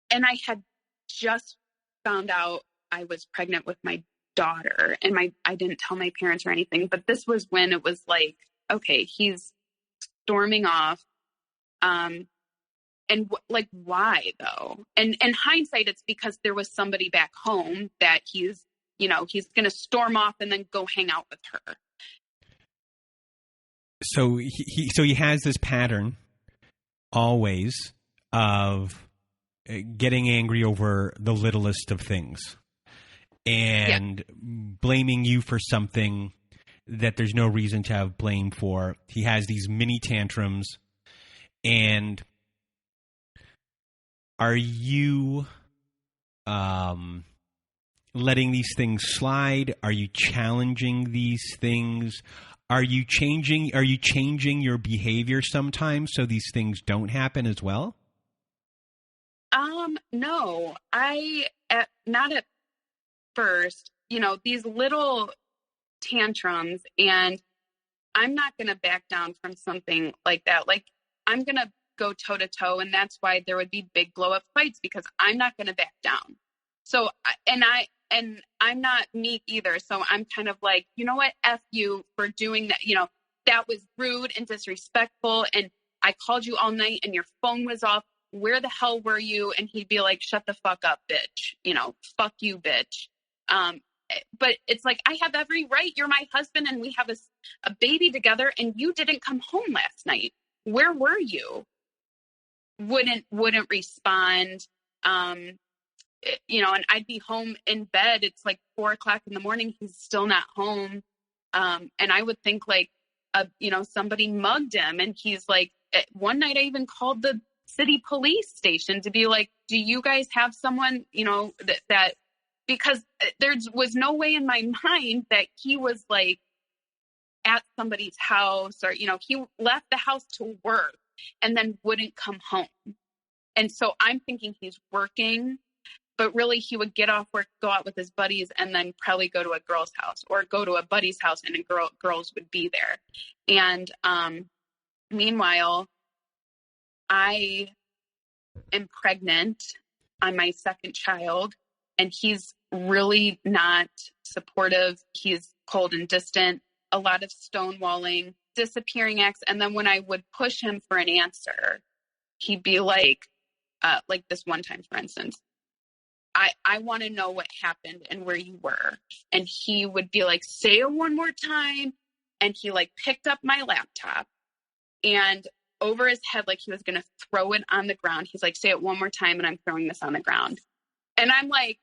and I had just found out I was pregnant with my daughter, and I didn't tell my parents or anything, but this was when it was like, okay, he's storming off. And like, why though? And in hindsight, it's because there was somebody back home that he's going to storm off and then go hang out with her. So he has this pattern always of getting angry over the littlest of things and blaming you for something that there's no reason to have blame for. He has these mini tantrums. And are you letting these things slide? Are you challenging these things? Are you changing your behavior sometimes so these things don't happen as well? No, not at first, these little tantrums, and I'm not going to back down from something like that. Like, I'm going to go toe to toe. And that's why there would be big blow up fights, because I'm not going to back down. So, and I'm not meek either. So I'm kind of like, you know what? F you for doing that. That was rude and disrespectful. And I called you all night and your phone was off. Where the hell were you? And he'd be like, shut the fuck up, bitch. Fuck you, bitch. But it's like, I have every right. You're my husband and we have a baby together, and you didn't come home last night. Where were you? Wouldn't respond. And I'd be home in bed. It's like 4:00 in the morning. He's still not home. And I would think like, somebody mugged him. And he's like, one night I even called the city police station to be like, do you guys have someone, that because there was no way in my mind that he was like at somebody's house, or, he left the house to work and then wouldn't come home. And so I'm thinking he's working, but really he would get off work, go out with his buddies, and then probably go to a girl's house or go to a buddy's house, and girls would be there. And meanwhile, I am pregnant on my second child, and he's really not supportive. He's cold and distant, a lot of stonewalling, disappearing acts. And then when I would push him for an answer, he'd be like this one time, for instance, I want to know what happened and where you were. And he would be like, say it one more time. And he like picked up my laptop, and over his head, like he was going to throw it on the ground. He's like, say it one more time, and I'm throwing this on the ground. And I'm like,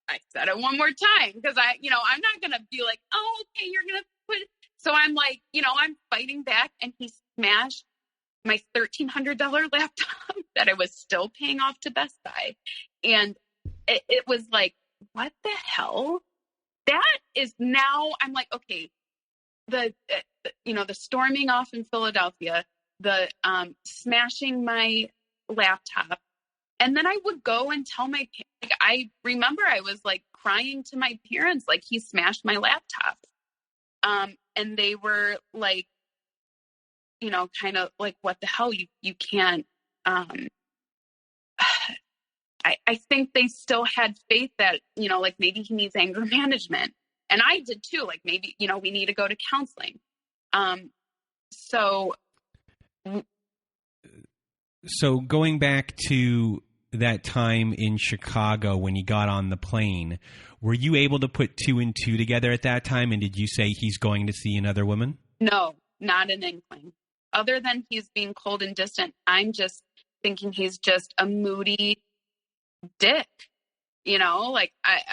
I said it one more time, because I'm not going to be like, oh, okay, you're going to put it. So I'm like, I'm fighting back, and he smashed my $1,300 laptop that I was still paying off to Best Buy. And it was like, what the hell? That is now, I'm like, okay, the storming off in Philadelphia, the smashing my laptop. And then I would go and tell my, like, I remember I was like crying to my parents, like, he smashed my laptop. And they were like, kind of like, what the hell, you can't, I think they still had faith that, like maybe he needs anger management. And I did too. Like maybe, we need to go to counseling. So going back to that time in Chicago when you got on the plane, were you able to put 2 and 2 together at that time? And did you say he's going to see another woman? No, not an inkling. Other than he's being cold and distant, I'm just thinking he's just a moody dick.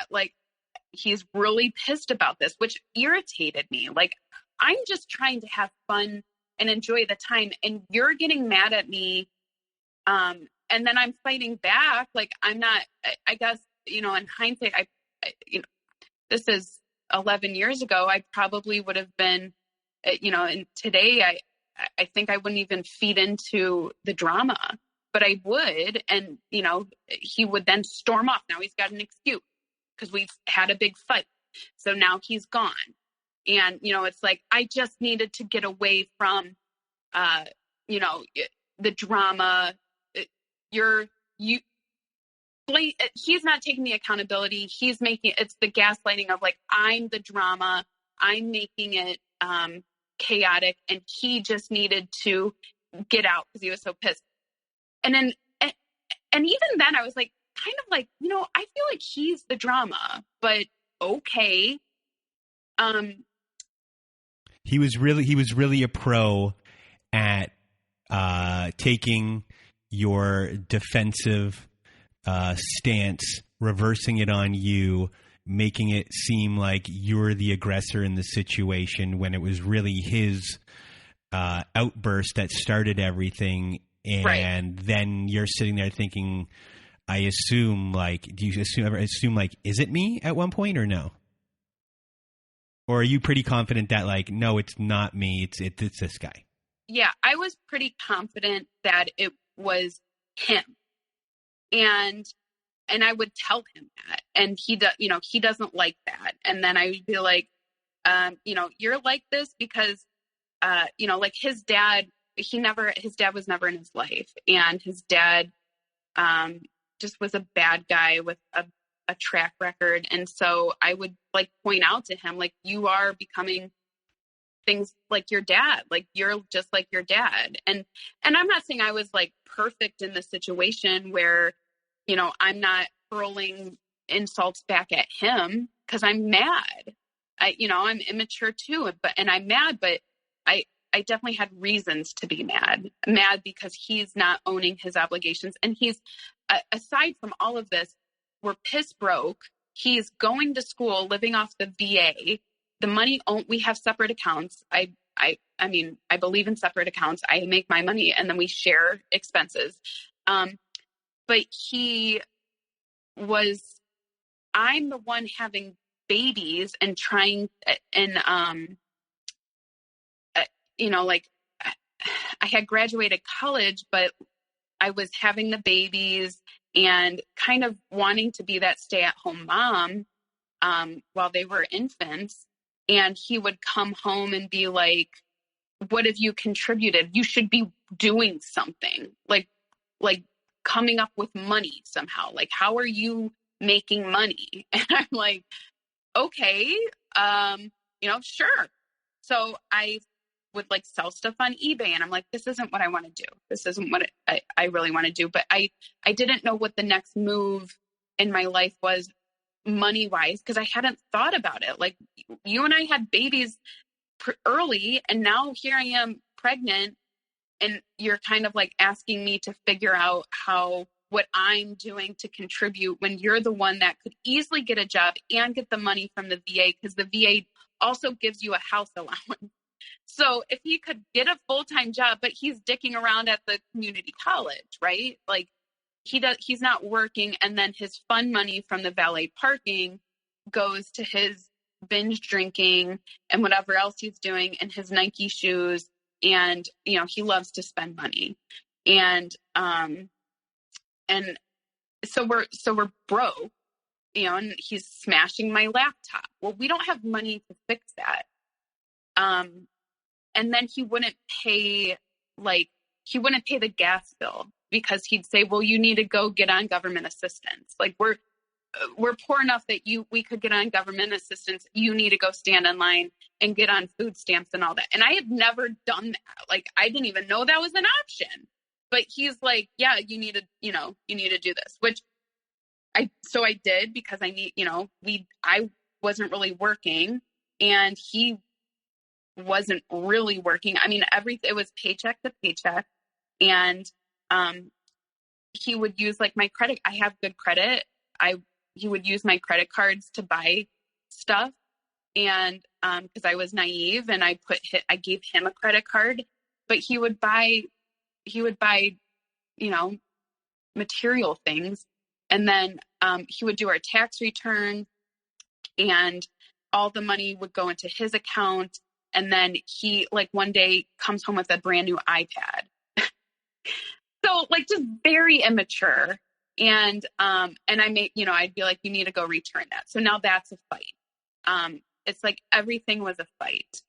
Like he's really pissed about this, which irritated me. Like, I'm just trying to have fun and enjoy the time, and you're getting mad at me. And then I'm fighting back. Like, I'm not, I guess, in hindsight, this is 11 years ago. I probably would have been, and today I think I wouldn't even feed into the drama, but I would. And, he would then storm off. Now he's got an excuse because we've had a big fight. So now he's gone. And, it's like, I just needed to get away from, the drama. he's not taking the accountability. He's making, it's the gaslighting of like, I'm the drama, I'm making it chaotic, and he just needed to get out because he was so pissed. And then, and even then I was like, kind of like, I feel like he's the drama, but okay. He was really a pro at taking your defensive stance, reversing it on you, making it seem like you're the aggressor in the situation when it was really his outburst that started everything. And right. Then you're sitting there thinking, I assume, like, do you ever assume, like, is it me at one point or no? Or are you pretty confident that, like, no, it's not me, it's this guy? Yeah, I was pretty confident that it was him. And I would tell him that. And he doesn't like that. And then I would be like, you're like this because, like his dad was never in his life. And his dad just was a bad guy with a track record. And so I would like point out to him, like, you are becoming things like your dad, like you're just like your dad. And I'm not saying I was like perfect in the situation where, I'm not hurling insults back at him because I'm mad. I'm immature too, and I'm mad, but I definitely had reasons to be mad because he's not owning his obligations. And he's, aside from all of this, we're piss broke. He's going to school, living off the VA. The money, we have separate accounts. I mean, I believe in separate accounts. I make my money and then we share expenses. But I'm the one having babies and trying, and, like I had graduated college, but I was having the babies and kind of wanting to be that stay-at-home mom while they were infants. And he would come home and be like, what have you contributed? You should be doing something, like coming up with money somehow. Like, how are you making money? And I'm like, okay, sure. So I would like sell stuff on eBay, and I'm like, this isn't what I want to do. This isn't what I really want to do. But I didn't know what the next move in my life was money wise, because I hadn't thought about it. Like, you and I had babies early, and now here I am pregnant, and you're kind of like asking me to figure out what I'm doing to contribute when you're the one that could easily get a job and get the money from the VA, because the VA also gives you a house allowance. So if he could get a full-time job, but he's dicking around at the community college, right? Like, he's not working. And then his fun money from the valet parking goes to his binge drinking and whatever else he's doing, and his Nike shoes. And, he loves to spend money. And so we're broke, and he's smashing my laptop. Well, we don't have money to fix that. And then he wouldn't pay the gas bill because he'd say, well, you need to go get on government assistance. Like, we're poor enough that we could get on government assistance. You need to go stand in line and get on food stamps and all that. And I had never done that. Like, I didn't even know that was an option. But he's like, yeah, you need to do this, which I did, because I need, I wasn't really working, and he wasn't really working. I mean, it was paycheck to paycheck. And he would use like my credit. I have good credit. He would use my credit cards to buy stuff. And because I was naive, and I gave him a credit card, but he would buy, material things. And then he would do our tax return, and all the money would go into his account. And then he, like, one day comes home with a brand new iPad. So, like, just very immature. And I made, I'd be like, you need to go return that. So now that's a fight. It's like everything was a fight.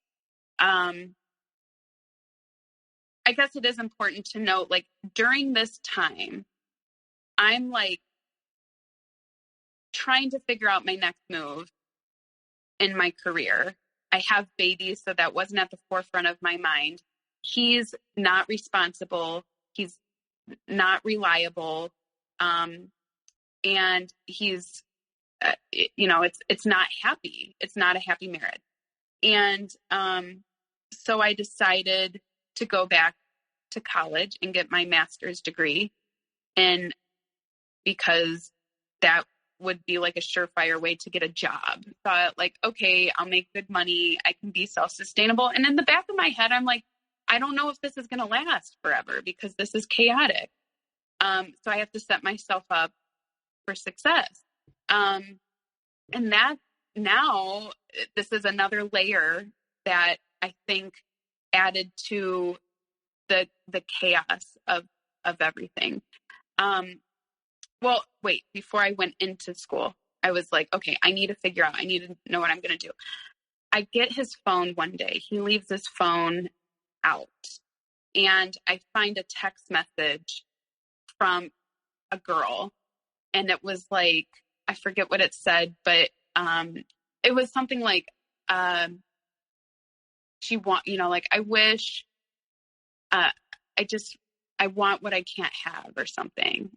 I guess it is important to note, like, during this time, I'm like trying to figure out my next move in my career. I have babies, so that wasn't at the forefront of my mind. He's not responsible. He's not reliable. And he's, it's not happy. It's not a happy marriage. And so I decided to go back to college and get my master's degree. And because that would be like a surefire way to get a job. Thought like, okay, I'll make good money. I can be self-sustainable. And in the back of my head, I'm like, I don't know if this is going to last forever because this is chaotic. So I have to set myself up for success. And that now this is another layer that I think added to the chaos of everything. Well, wait, before I went into school, I was like, okay, I need to know what I'm going to do. I get his phone one day. He leaves his phone out and I find a text message from a girl. And it was like, I forget what it said, but it was something like, I wish, I want what I can't have or something.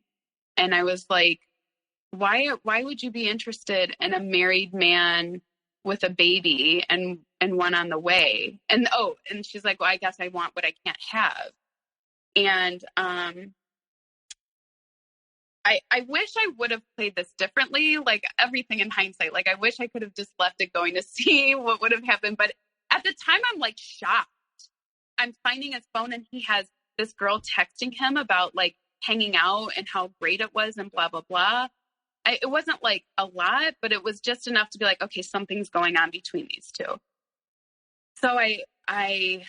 And I was like, why would you be interested in a married man with a baby and one on the way? And she's like, well, I guess I want what I can't have. And I wish I would have played this differently, like everything in hindsight. Like I wish I could have just left it going to see what would have happened. But at the time, I'm like shocked. I'm finding his phone and he has this girl texting him about like hanging out and how great it was and blah, blah, blah. It wasn't like a lot, but it was just enough to be like, okay, something's going on between these two. So I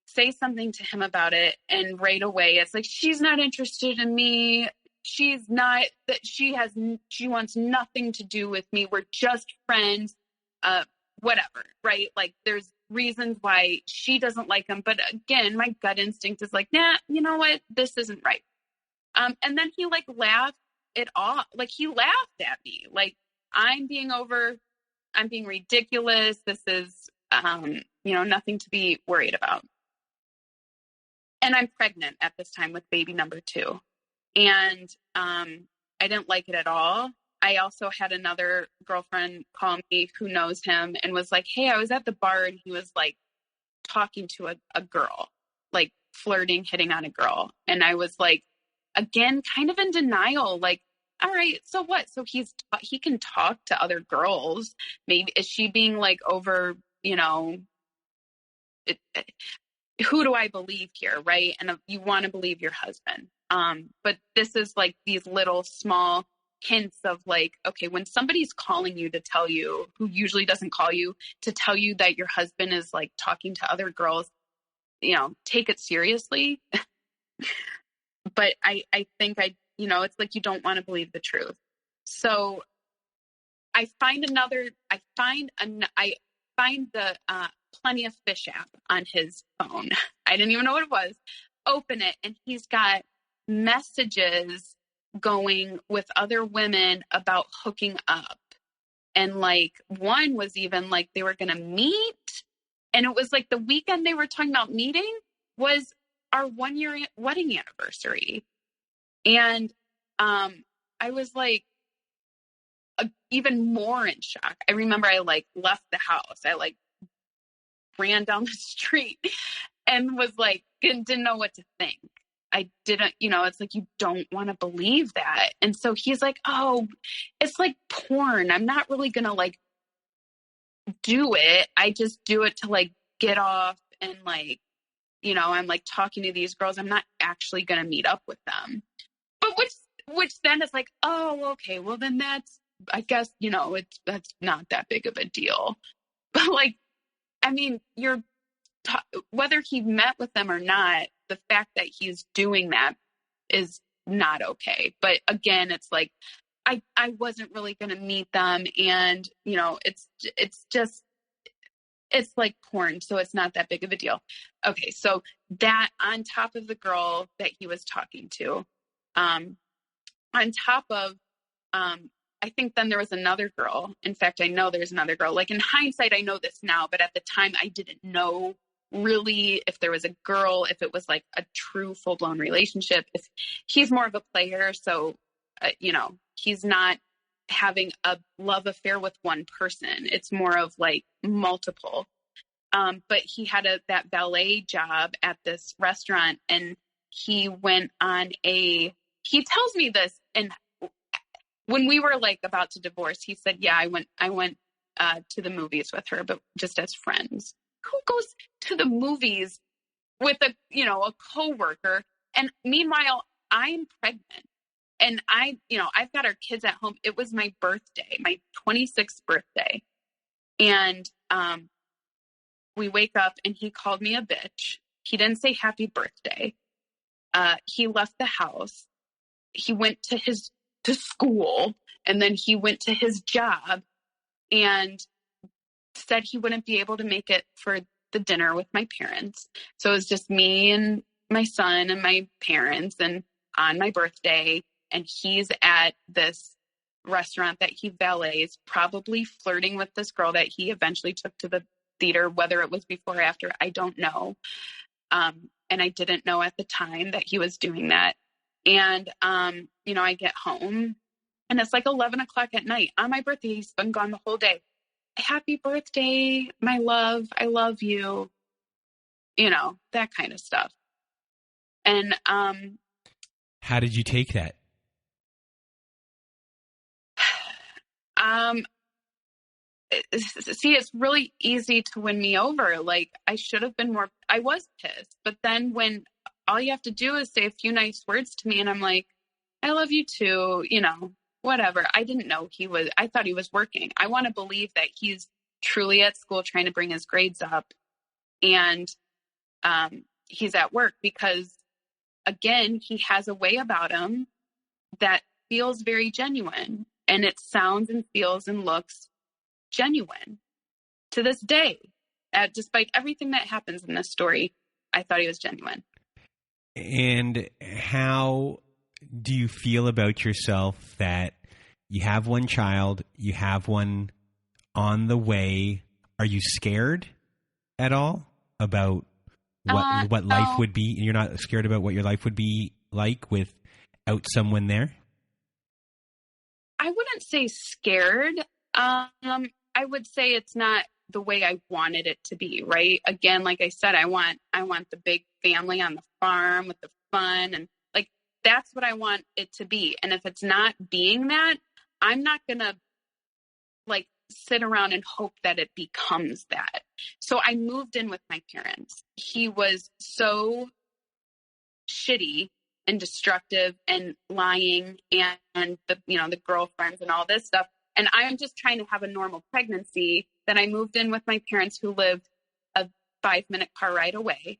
say something to him about it. And right away, it's like, she's not interested in me. She's not, that she wants nothing to do with me. We're just friends, whatever, right? Like there's reasons why she doesn't like him. But again, my gut instinct is like, nah, you know what? This isn't right. And then he like laughed it off. Like he laughed at me. Like I'm being ridiculous. This is, nothing to be worried about. And I'm pregnant at this time with baby number 2. And I didn't like it at all. I also had another girlfriend call me who knows him and was like, hey, I was at the bar and he was like talking to a girl, like flirting, hitting on a girl. And I was like, again, kind of in denial, like, all right, so what? So he can talk to other girls. Maybe is she being like over, who do I believe here? Right. And you want to believe your husband. But this is like these little small hints of like, okay, when somebody's calling you to tell you, who usually doesn't call you, to tell you that your husband is like talking to other girls, take it seriously. But I think it's like, you don't want to believe the truth. So I find the Plenty of Fish app on his phone. I didn't even know what it was. Open it. And he's got messages going with other women about hooking up. And like one was even like they were going to meet. And it was like the weekend they were talking about meeting was our 1-year wedding anniversary. And I was like even more in shock. I remember I like left the house. I like ran down the street and was like, didn't know what to think. I didn't, it's like, you don't want to believe that. And so he's like, oh, it's like porn. I'm not really going to like do it. I just do it to like get off and like, I'm like talking to these girls. I'm not actually going to meet up with them. But which then is like, oh, okay, well then that's, I guess, that's not that big of a deal. But like, I mean, whether he met with them or not, the fact that he's doing that is not okay. But again, it's like, I wasn't really going to meet them. And, it's like porn. So it's not that big of a deal. Okay. So that on top of the girl that he was talking to, on top of, I think then there was another girl. In fact, I know there's another girl. Like in hindsight, I know this now, but at the time I didn't know really if there was a girl, if it was like a true full-blown relationship. If he's more of a player, so he's not having a love affair with one person. It's more of like multiple. But he had that valet job at this restaurant, and he went on he tells me this, and when we were like about to divorce, he said, yeah, I went to the movies with her, but just as friends. Who goes to the movies with a coworker? And meanwhile, I'm pregnant, and I've got our kids at home. It was my birthday, my 26th birthday. And, we wake up and he called me a bitch. He didn't say happy birthday. He left the house. He went to school, and then he went to his job and said he wouldn't be able to make it for the dinner with my parents. So it was just me and my son and my parents, and on my birthday, and he's at this restaurant that he valets, probably flirting with this girl that he eventually took to the theater, whether it was before or after, I don't know. And I didn't know at the time that he was doing that. And, I get home and it's like 11 o'clock at night on my birthday. He's been gone the whole day. Happy birthday, my love. I love you. That kind of stuff. And, how did you take that? See, it's really easy to win me over. Like, I should have been I was pissed, but then when all you have to do is say a few nice words to me, and I'm like, I love you too, whatever. I didn't know I thought he was working. I want to believe that he's truly at school trying to bring his grades up, and he's at work because, again, he has a way about him that feels very genuine, and it sounds and feels and looks genuine to this day. Despite everything that happens in this story, I thought he was genuine. And how do you feel about yourself that you have one child, you have one on the way? Are you scared at all about what life would be? You're not scared about what your life would be like without someone there? I wouldn't say scared. I would say it's not the way I wanted it to be, right? Again, like I said, I want the big family on the farm with the fun, and like that's what I want it to be. And if it's not being that, I'm not gonna like sit around and hope that it becomes that. So I moved in with my parents. He was so shitty and destructive and lying and the girlfriends and all this stuff. And I'm just trying to have a normal pregnancy. Then I moved in with my parents who lived a 5-minute car ride away.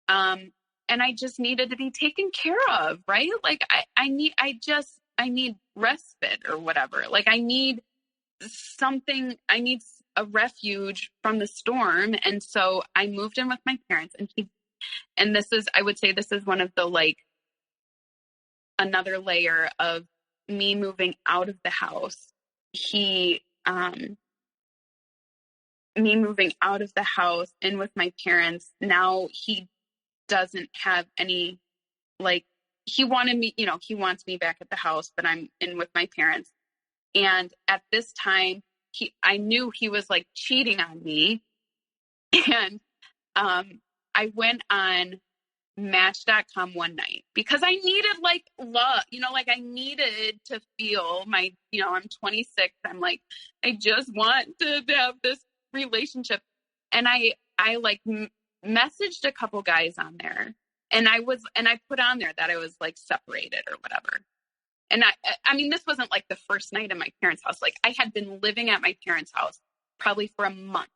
And I just needed to be taken care of, right? Like I need respite or whatever. Like I need something, I need a refuge from the storm. And so I moved in with my parents, and I would say this is one of the, like, another layer of me moving out of the house. Me moving out of the house in with my parents. Now he doesn't have any, like, he wanted me, he wants me back at the house, but I'm in with my parents. And at this time, I knew he was like cheating on me. And I went on Match.com one night because I needed like love, like I needed to feel I'm 26. I'm like, I just want to have this relationship. And I like messaged a couple guys on there, and I put on there that I was like separated or whatever. And I mean, this wasn't like the first night in my parents' house. Like I had been living at my parents' house probably for a month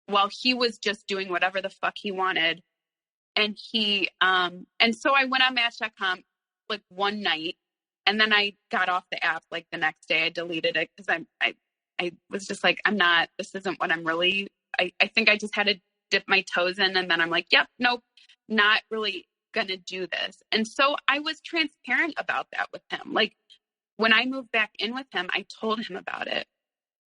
while he was just doing whatever the fuck he wanted. And and so I went on Match.com like one night, and then I got off the app like the next day. I deleted it because I was just like, this isn't what I'm really, I think I just had to dip my toes in, and then I'm like, yep, nope, not really gonna do this. And so I was transparent about that with him. Like, when I moved back in with him, I told him about it.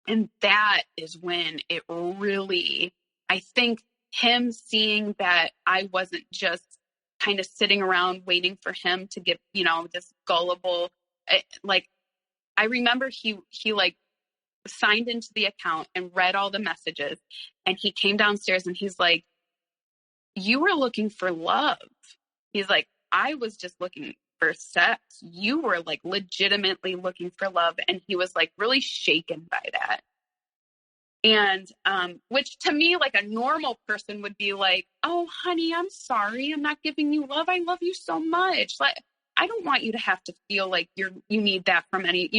And that is when it really, I think him seeing that I wasn't just kind of sitting around waiting for him to give, this gullible, like, I remember he like signed into the account and read all the messages, and he came downstairs and he's like, you were looking for love. He's like, I was just looking for sex. You were like legitimately looking for love. And he was like really shaken by that. And, which to me, like a normal person would be like, oh, honey, I'm sorry. I'm not giving you love. I love you so much. Like, I don't want you to have to feel like you need that from any,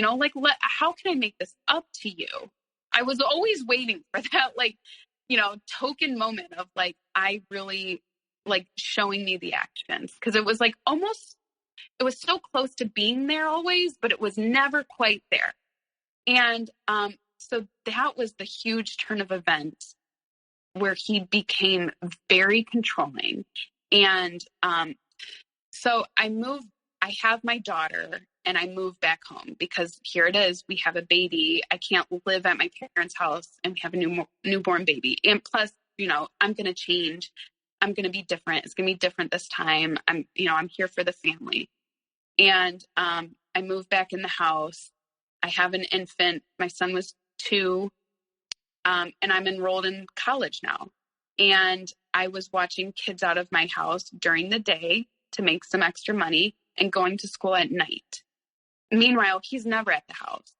how can I make this up to you? I was always waiting for that, like, token moment of like, I really like showing me the actions. Cause it was like it was so close to being there always, but it was never quite there. And, so that was the huge turn of events where he became very controlling. And, so I have my daughter and I moved back home because here it is. We have a baby. I can't live at my parents' house and we have a newborn baby. And plus, I'm going to change. I'm going to be different. It's going to be different this time. I'm here for the family. And, I moved back in the house. I have an infant. My son was 2. And I'm enrolled in college now. And I was watching kids out of my house during the day to make some extra money and going to school at night. Meanwhile, he's never at the house.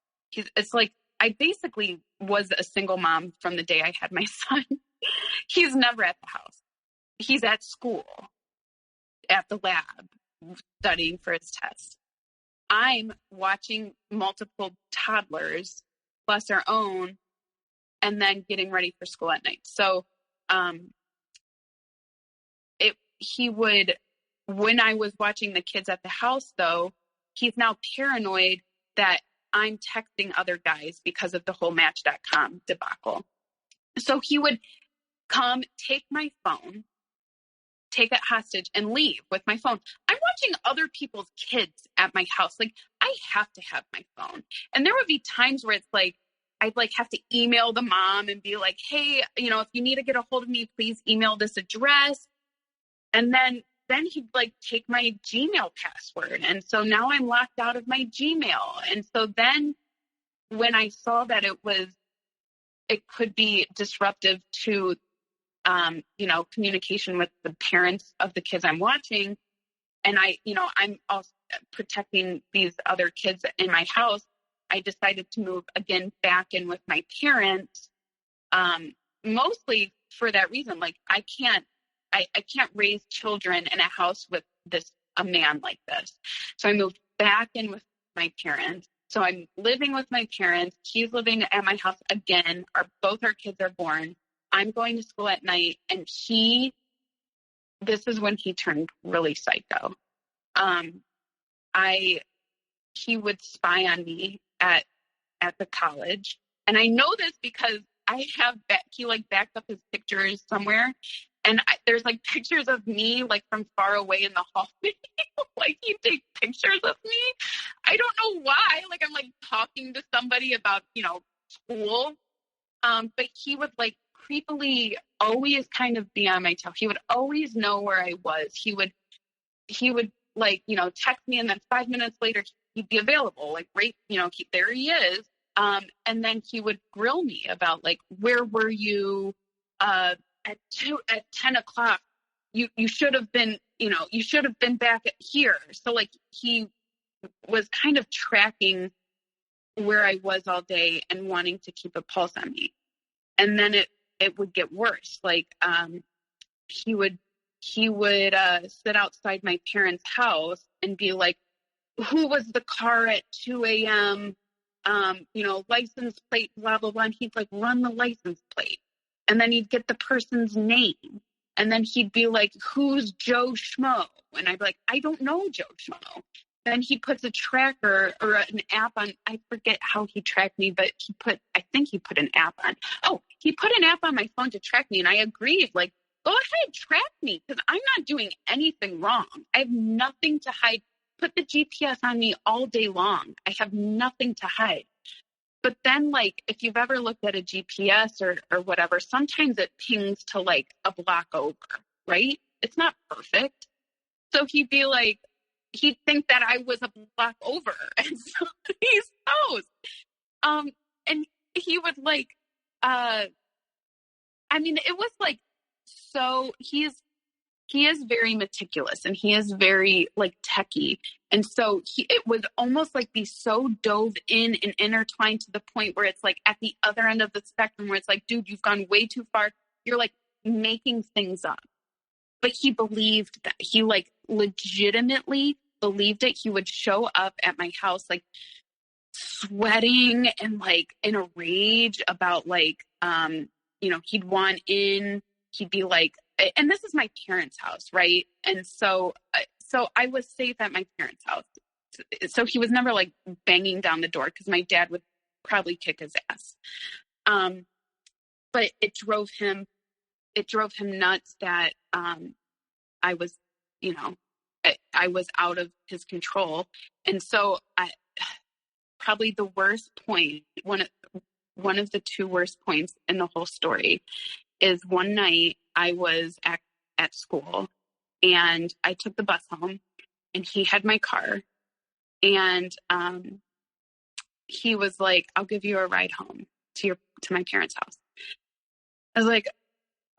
It's like, I basically was a single mom from the day I had my son. He's never at the house. He's at school, at the lab, studying for his test. I'm watching multiple toddlers plus our own, and then getting ready for school at night. So, when I was watching the kids at the house, though, he's now paranoid that I'm texting other guys because of the whole Match.com debacle. So he would come, take my phone, take it hostage, and leave with my phone. I'm watching other people's kids at my house. Like, I have to have my phone. And there would be times where it's like, I'd like have to email the mom and be like, hey, if you need to get a hold of me, please email this address. And then he'd like take my Gmail password. And so now I'm locked out of my Gmail. And so then when I saw that it could be disruptive to, communication with the parents of the kids I'm watching. And I'm also protecting these other kids in my house. I decided to move again back in with my parents, mostly for that reason. Like, I can't raise children in a house with a man like this. So I moved back in with my parents. So I'm living with my parents. He's living at my house again. Both our kids are born. I'm going to school at night. And this is when he turned really psycho. He would spy on me at the college. And I know this because he like backed up his pictures somewhere. And there's like pictures of me like from far away in the hallway. Like, he'd take pictures of me. I don't know why. Like, I'm like talking to somebody about, school. But he would like creepily always kind of be on my tail. He would always know where I was. He would like, text me, and then 5 minutes later he'd be available. Like, right, there he is. And then he would grill me about like, where were you at 10 o'clock? You should have been, you should have been back here. So like, he was kind of tracking where I was all day and wanting to keep a pulse on me. And then it would get worse. Like, he would sit outside my parents' house and be like, who was the car at 2 a.m.? License plate, blah, blah, blah. And he'd like run the license plate. And then he'd get the person's name. And then he'd be like, who's Joe Schmo? And I'd be like, I don't know Joe Schmo. Then he puts a tracker or an app on. I forget how he tracked me, but I think he put an app on. Oh, he put an app on my phone to track me. And I agreed, like, go ahead, track me, because I'm not doing anything wrong. I have nothing to hide. put the GPS on me all day long. I have nothing to hide. But then, like, if you've ever looked at a GPS or whatever, sometimes it pings to like a block over, right? It's not perfect. So he'd be like, he'd think that I was a block over. And so he's host. And he would like, I mean, it was like, so he is very meticulous and he is very like techie. And so it was almost like he so dove in and intertwined to the point where it's like at the other end of the spectrum where it's like, dude, you've gone way too far. You're like making things up. But he believed that. He like legitimately believed it. He would show up at my house like sweating and like in a rage about like, he'd want in, he'd be like, and this is my parents' house, right? And so I was safe at my parents' house. So he was never like banging down the door because my dad would probably kick his ass. But it drove him nuts that I was, I was out of his control. And so probably the worst point, one of the two worst points in the whole story is one night I was at school and I took the bus home and he had my car and he was like, I'll give you a ride home to my parents' house. I was like,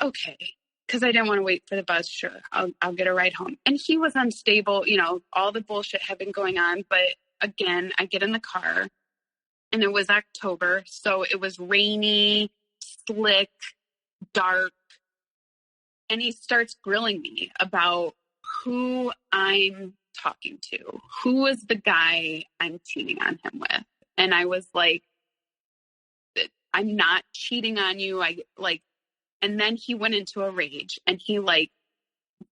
okay, because I didn't want to wait for the bus. Sure, I'll get a ride home. And he was unstable. All the bullshit had been going on. But again, I get in the car and it was October. So it was rainy, slick, dark. And he starts grilling me about who I'm talking to. Who is the guy I'm cheating on him with? And I was like, I'm not cheating on you. And then he went into a rage and he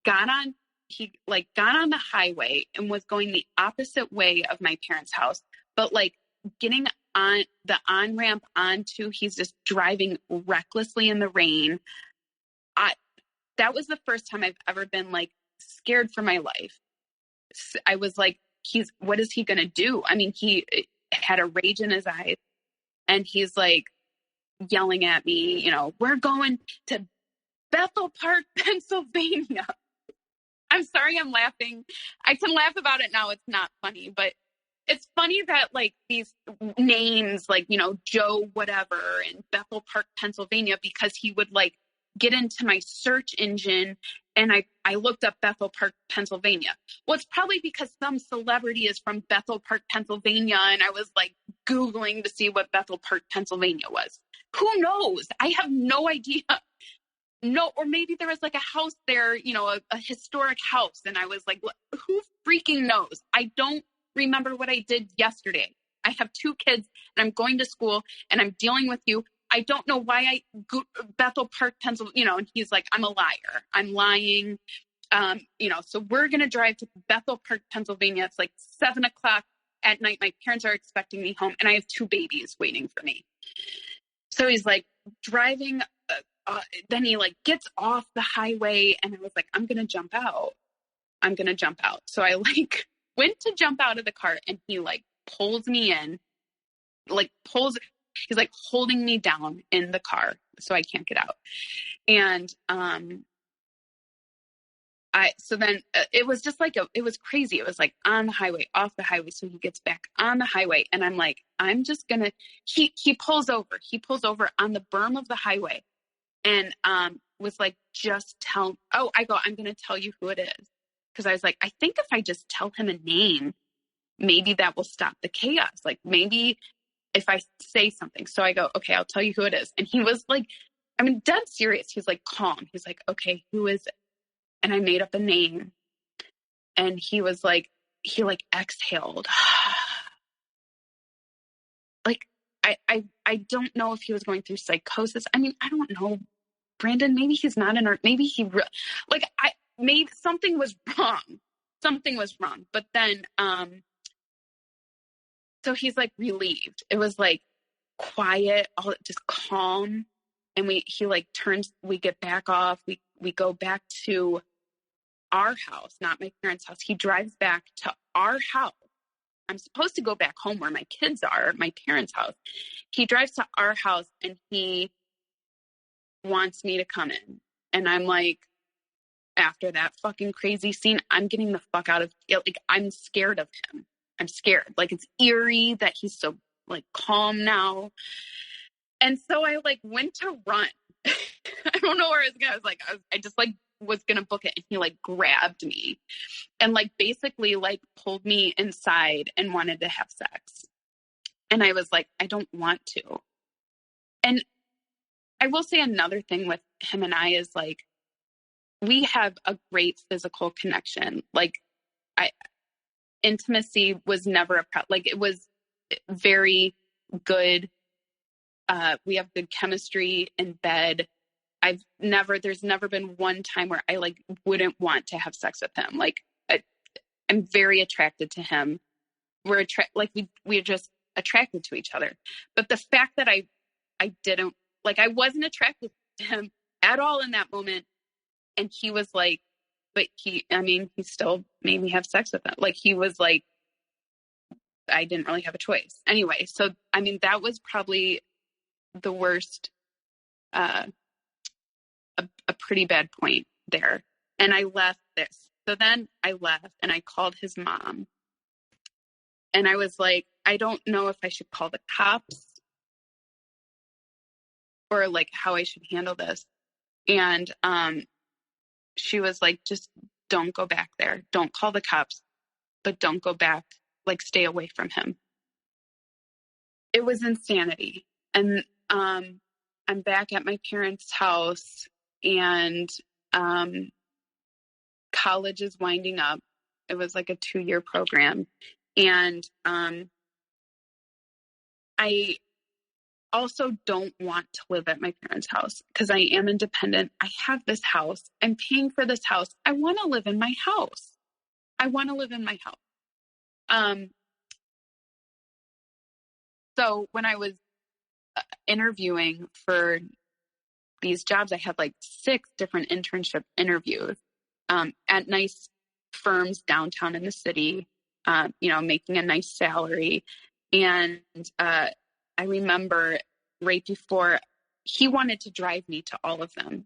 got on the highway and was going the opposite way of my parents' house, but like getting on the on-ramp onto, he's just driving recklessly in the rain. That was the first time I've ever been like scared for my life. I was like, what is he going to do? I mean, he had a rage in his eyes and he's like yelling at me, we're going to Bethel Park, Pennsylvania. I'm sorry, I'm laughing. I can laugh about it now. It's not funny, but it's funny that like these names like, Joe, whatever, in Bethel Park, Pennsylvania, because he would like get into my search engine and I looked up Bethel Park, Pennsylvania. Well, it's probably because some celebrity is from Bethel Park, Pennsylvania. And I was like Googling to see what Bethel Park, Pennsylvania was. Who knows? I have no idea. No, or maybe there was like a house there, a historic house. And I was like, who freaking knows? I don't remember what I did yesterday. I have 2 kids and I'm going to school and I'm dealing with you. I don't know why I go Bethel Park, Pennsylvania, and he's like, I'm a liar. I'm lying. So we're going to drive to Bethel Park, Pennsylvania. It's like 7:00 at night. My parents are expecting me home and I have 2 babies waiting for me. So he's like driving. Then he like gets off the highway and I was like, I'm going to jump out. So I like went to jump out of the car and he like pulls me in, he's like holding me down in the car so I can't get out. And, it was just like, it was crazy. It was like on the highway, off the highway. So he gets back on the highway and I'm like, I'm just gonna, he pulls over on the berm of the highway and, was like, I'm going to tell you who it is. Cause I was like, I think if I just tell him a name, maybe that will stop the chaos. Like maybe if I say something. So I go, okay, I'll tell you who it is. And he was like, dead serious. He's like calm. He's like, okay, who is it? And I made up a name and he was like, he like exhaled. Like, I don't know if he was going through psychosis. I don't know, Brandon, maybe he's not maybe he, maybe something was wrong. But then, so he's like relieved. It was like quiet, all just calm. And we get back off. We go back to our house, not my parents' house. He drives back to our house. I'm supposed to go back home where my kids are, my parents' house. He drives to our house and he wants me to come in. And I'm like, after that fucking crazy scene, I'm getting the fuck out of it. Like, I'm scared of him. I'm scared. Like, it's eerie that he's so like calm now. And so I like went to run. I don't know where I was going. I just like was going to book it. And he like grabbed me and like basically like pulled me inside and wanted to have sex. And I was like, I don't want to. And I will say another thing with him and I is like, we have a great physical connection. Like intimacy was never like it was very good. We have good chemistry in bed. There's never been one time where I like wouldn't want to have sex with him. Like I'm very attracted to him. We're just attracted to each other. But the fact that I didn't like, I wasn't attracted to him at all in that moment. And he was like, but he still made me have sex with him. Like he was like, I didn't really have a choice. Anyway, so, I mean, that was probably the worst, a pretty bad point there. And I left this. So then I left and I called his mom. And I was like, I don't know if I should call the cops or like how I should handle this. And she was like, just don't go back there. Don't call the cops, but don't go back. Like, stay away from him. It was insanity. And I'm back at my parents' house and college is winding up. It was like a 2-year program. And I also don't want to live at my parents' house because I am independent. I have this house. I'm paying for this house. I want to live in my house. So when I was interviewing for these jobs, I had like 6 different internship interviews at nice firms downtown in the city, making a nice salary. And I remember right before, he wanted to drive me to all of them.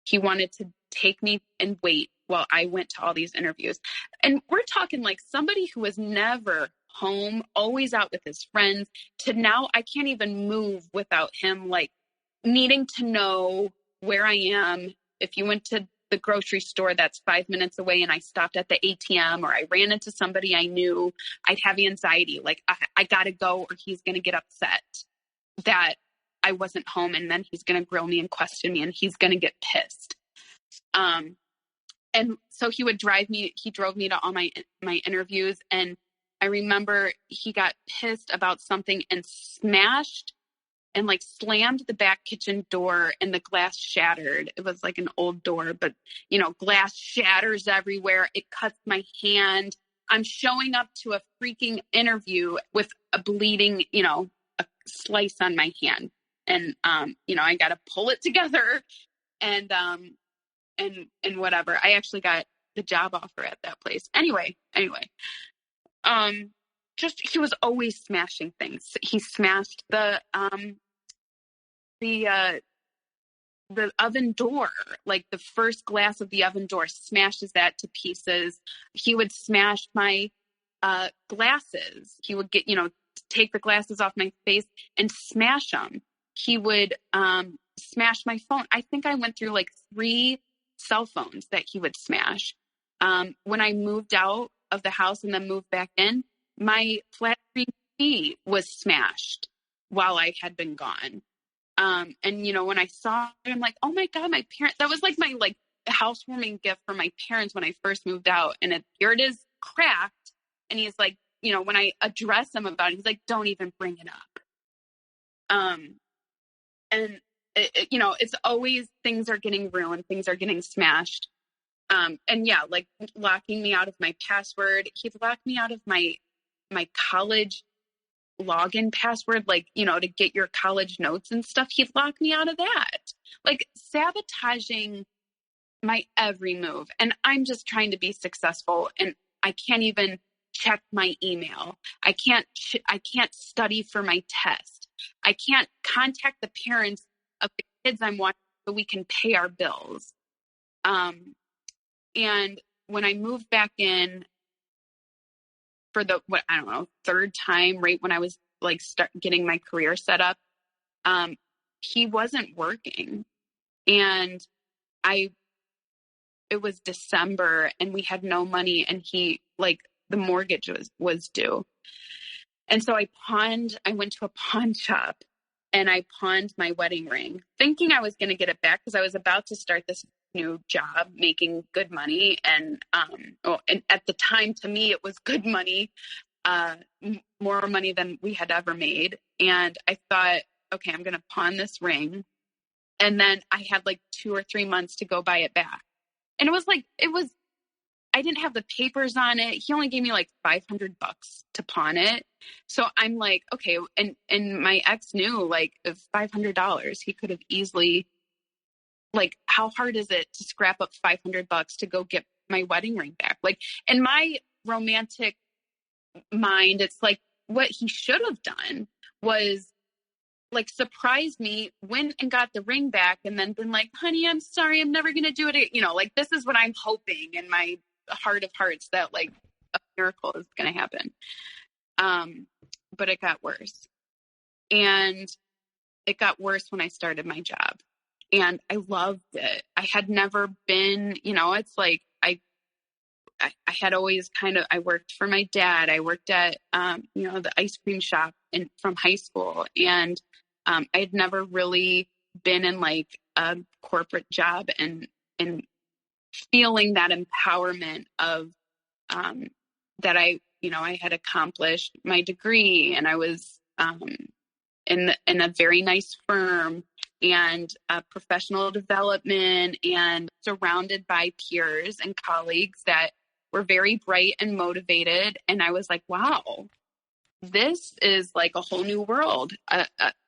He wanted to take me and wait while I went to all these interviews. And we're talking like somebody who was never home, always out with his friends, to now I can't even move without him, like needing to know where I am. If you went to the grocery store that's 5 minutes away and I stopped at the ATM or I ran into somebody I knew, I'd have anxiety. Like I gotta go or he's going to get upset that I wasn't home, and then he's going to grill me and question me and he's going to get pissed. And so he drove me to all my interviews. And I remember he got pissed about something and smashed and like slammed the back kitchen door and the glass shattered. It was like an old door, but glass shatters everywhere. It cuts my hand. I'm showing up to a freaking interview with a bleeding, a slice on my hand. And, I got to pull it together and whatever. I actually got the job offer at that place. Anyway, he was always smashing things. He smashed the oven door, like the first glass of the oven door, smashes that to pieces. He would smash my glasses. He would take the glasses off my face and smash them. He would smash my phone. I think I went through like 3 cell phones that he would smash. When I moved out of the house and then moved back in, my flat screen TV was smashed while I had been gone. And when I saw it, I'm like, oh my God, my parents, that was like my housewarming gift for my parents when I first moved out. And here it is cracked. And he's like, when I address him about it, he's like, don't even bring it up. And it's always things are getting ruined, things are getting smashed. And yeah, like locking me out of my password. He'd locked me out of my college login password, to get your college notes and stuff. He'd lock me out of that, like sabotaging my every move. And I'm just trying to be successful. And I can't even check my email. I can't study for my test. I can't contact the parents of the kids I'm watching so we can pay our bills. And when I moved back in for the, third time, right when I was like getting my career set up, he wasn't working. And it was December and we had no money, and the mortgage was due. And so I went to a pawn shop and I pawned my wedding ring, thinking I was going to get it back because I was about to start this new job making good money. And at the time, to me, it was good money, more money than we had ever made. And I thought, okay, I'm going to pawn this ring. And then I had like 2 or 3 months to go buy it back. And I didn't have the papers on it. He only gave me like $500 to pawn it. So I'm like, okay. And my ex knew, like, if $500, he could have easily, like, how hard is it to scrap up $500 to go get my wedding ring back? Like, in my romantic mind, it's like what he should have done was like surprised me, went and got the ring back, and then been like, honey, I'm sorry, I'm never going to do it again. Like, this is what I'm hoping in my heart of hearts, that like a miracle is going to happen. But it got worse. And it got worse when I started my job. And I loved it. I had never been, it's like, I had always I worked for my dad. I worked at, the ice cream shop from high school. And I had never really been in like a corporate job and feeling that empowerment of that I had accomplished my degree, and I was in a very nice firm, and professional development, and surrounded by peers and colleagues that were very bright and motivated. And I was like, wow, this is like a whole new world.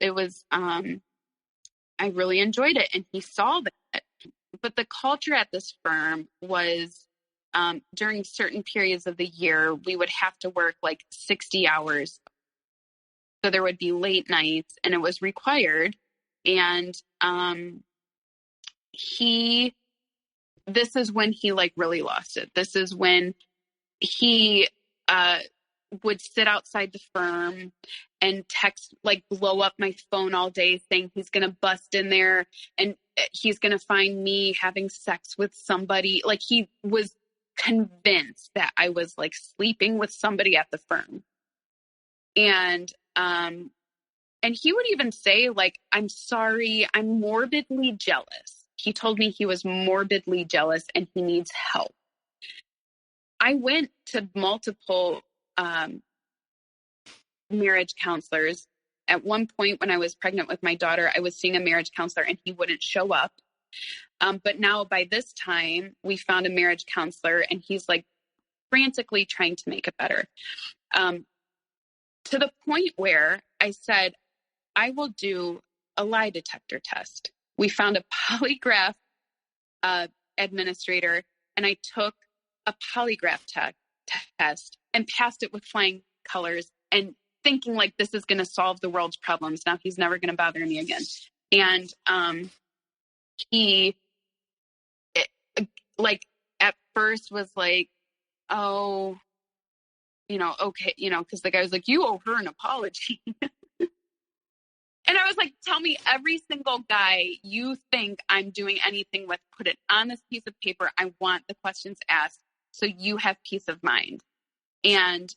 It was, I really enjoyed it. And he saw that. But the culture at this firm was, during certain periods of the year, we would have to work like 60 hours. So there would be late nights, and it was required. And this is when he like really lost it. This is when he would sit outside the firm and text, like blow up my phone all day, saying he's going to bust in there and he's going to find me having sex with somebody. Like, he was convinced that I was like sleeping with somebody at the firm. And he would even say, like, I'm sorry, I'm morbidly jealous. He told me he was morbidly jealous and he needs help. I went to multiple marriage counselors. At one point when I was pregnant with my daughter, I was seeing a marriage counselor and he wouldn't show up. But now by this time, we found a marriage counselor and he's like frantically trying to make it better. To the point where I said, I will do a lie detector test. We found a polygraph administrator, and I took a polygraph test and passed it with flying colors, and thinking like, this is going to solve the world's problems. Now he's never going to bother me again. And he like at first was like, oh, okay, because the guy was like, you owe her an apology. And I was like, tell me every single guy you think I'm doing anything with, put it on this piece of paper. I want the questions asked so you have peace of mind. And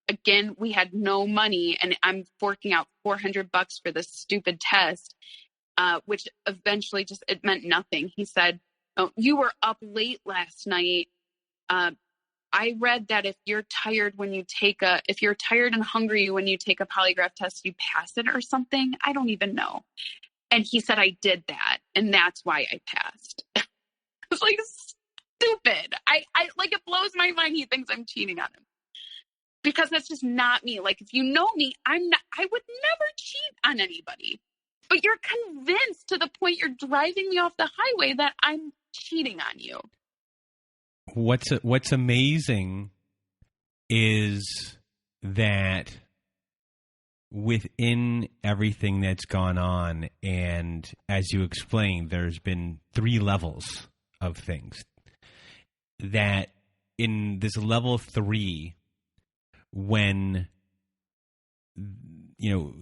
again, we had no money, and I'm forking out $400 for this stupid test, which eventually it meant nothing. He said, oh, you were up late last night. I read that if you're tired and hungry when you take a polygraph test, you pass it or something. I don't even know. And he said, I did that, and that's why I passed. It was like stupid. I like, it blows my mind. He thinks I'm cheating on him, because that's just not me. Like, if you know me, I would never cheat on anybody, but you're convinced to the point you're driving me off the highway that I'm cheating on you. What's amazing is that within everything that's gone on, and as you explained, there's been 3 levels of things, that in this level 3, when, you know,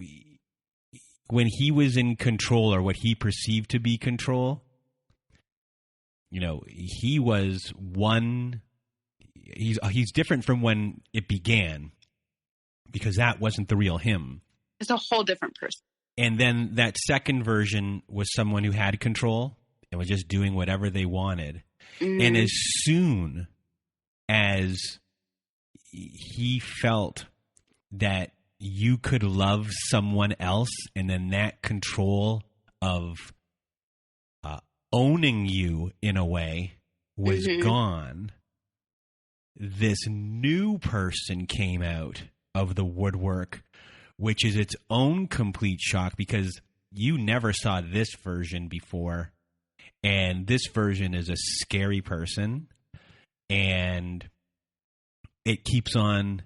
when he was in control, or what he perceived to be control, you know, he was one. He's different from when it began, because that wasn't the real him. It's a whole different person. And then that second version was someone who had control and was just doing whatever they wanted. Mm-hmm. And as soon as he felt that you could love someone else, and then that control of owning you in a way was gone, this new person came out of the woodwork, which is its own complete shock, because you never saw this version before. And this version is a scary person, and it keeps on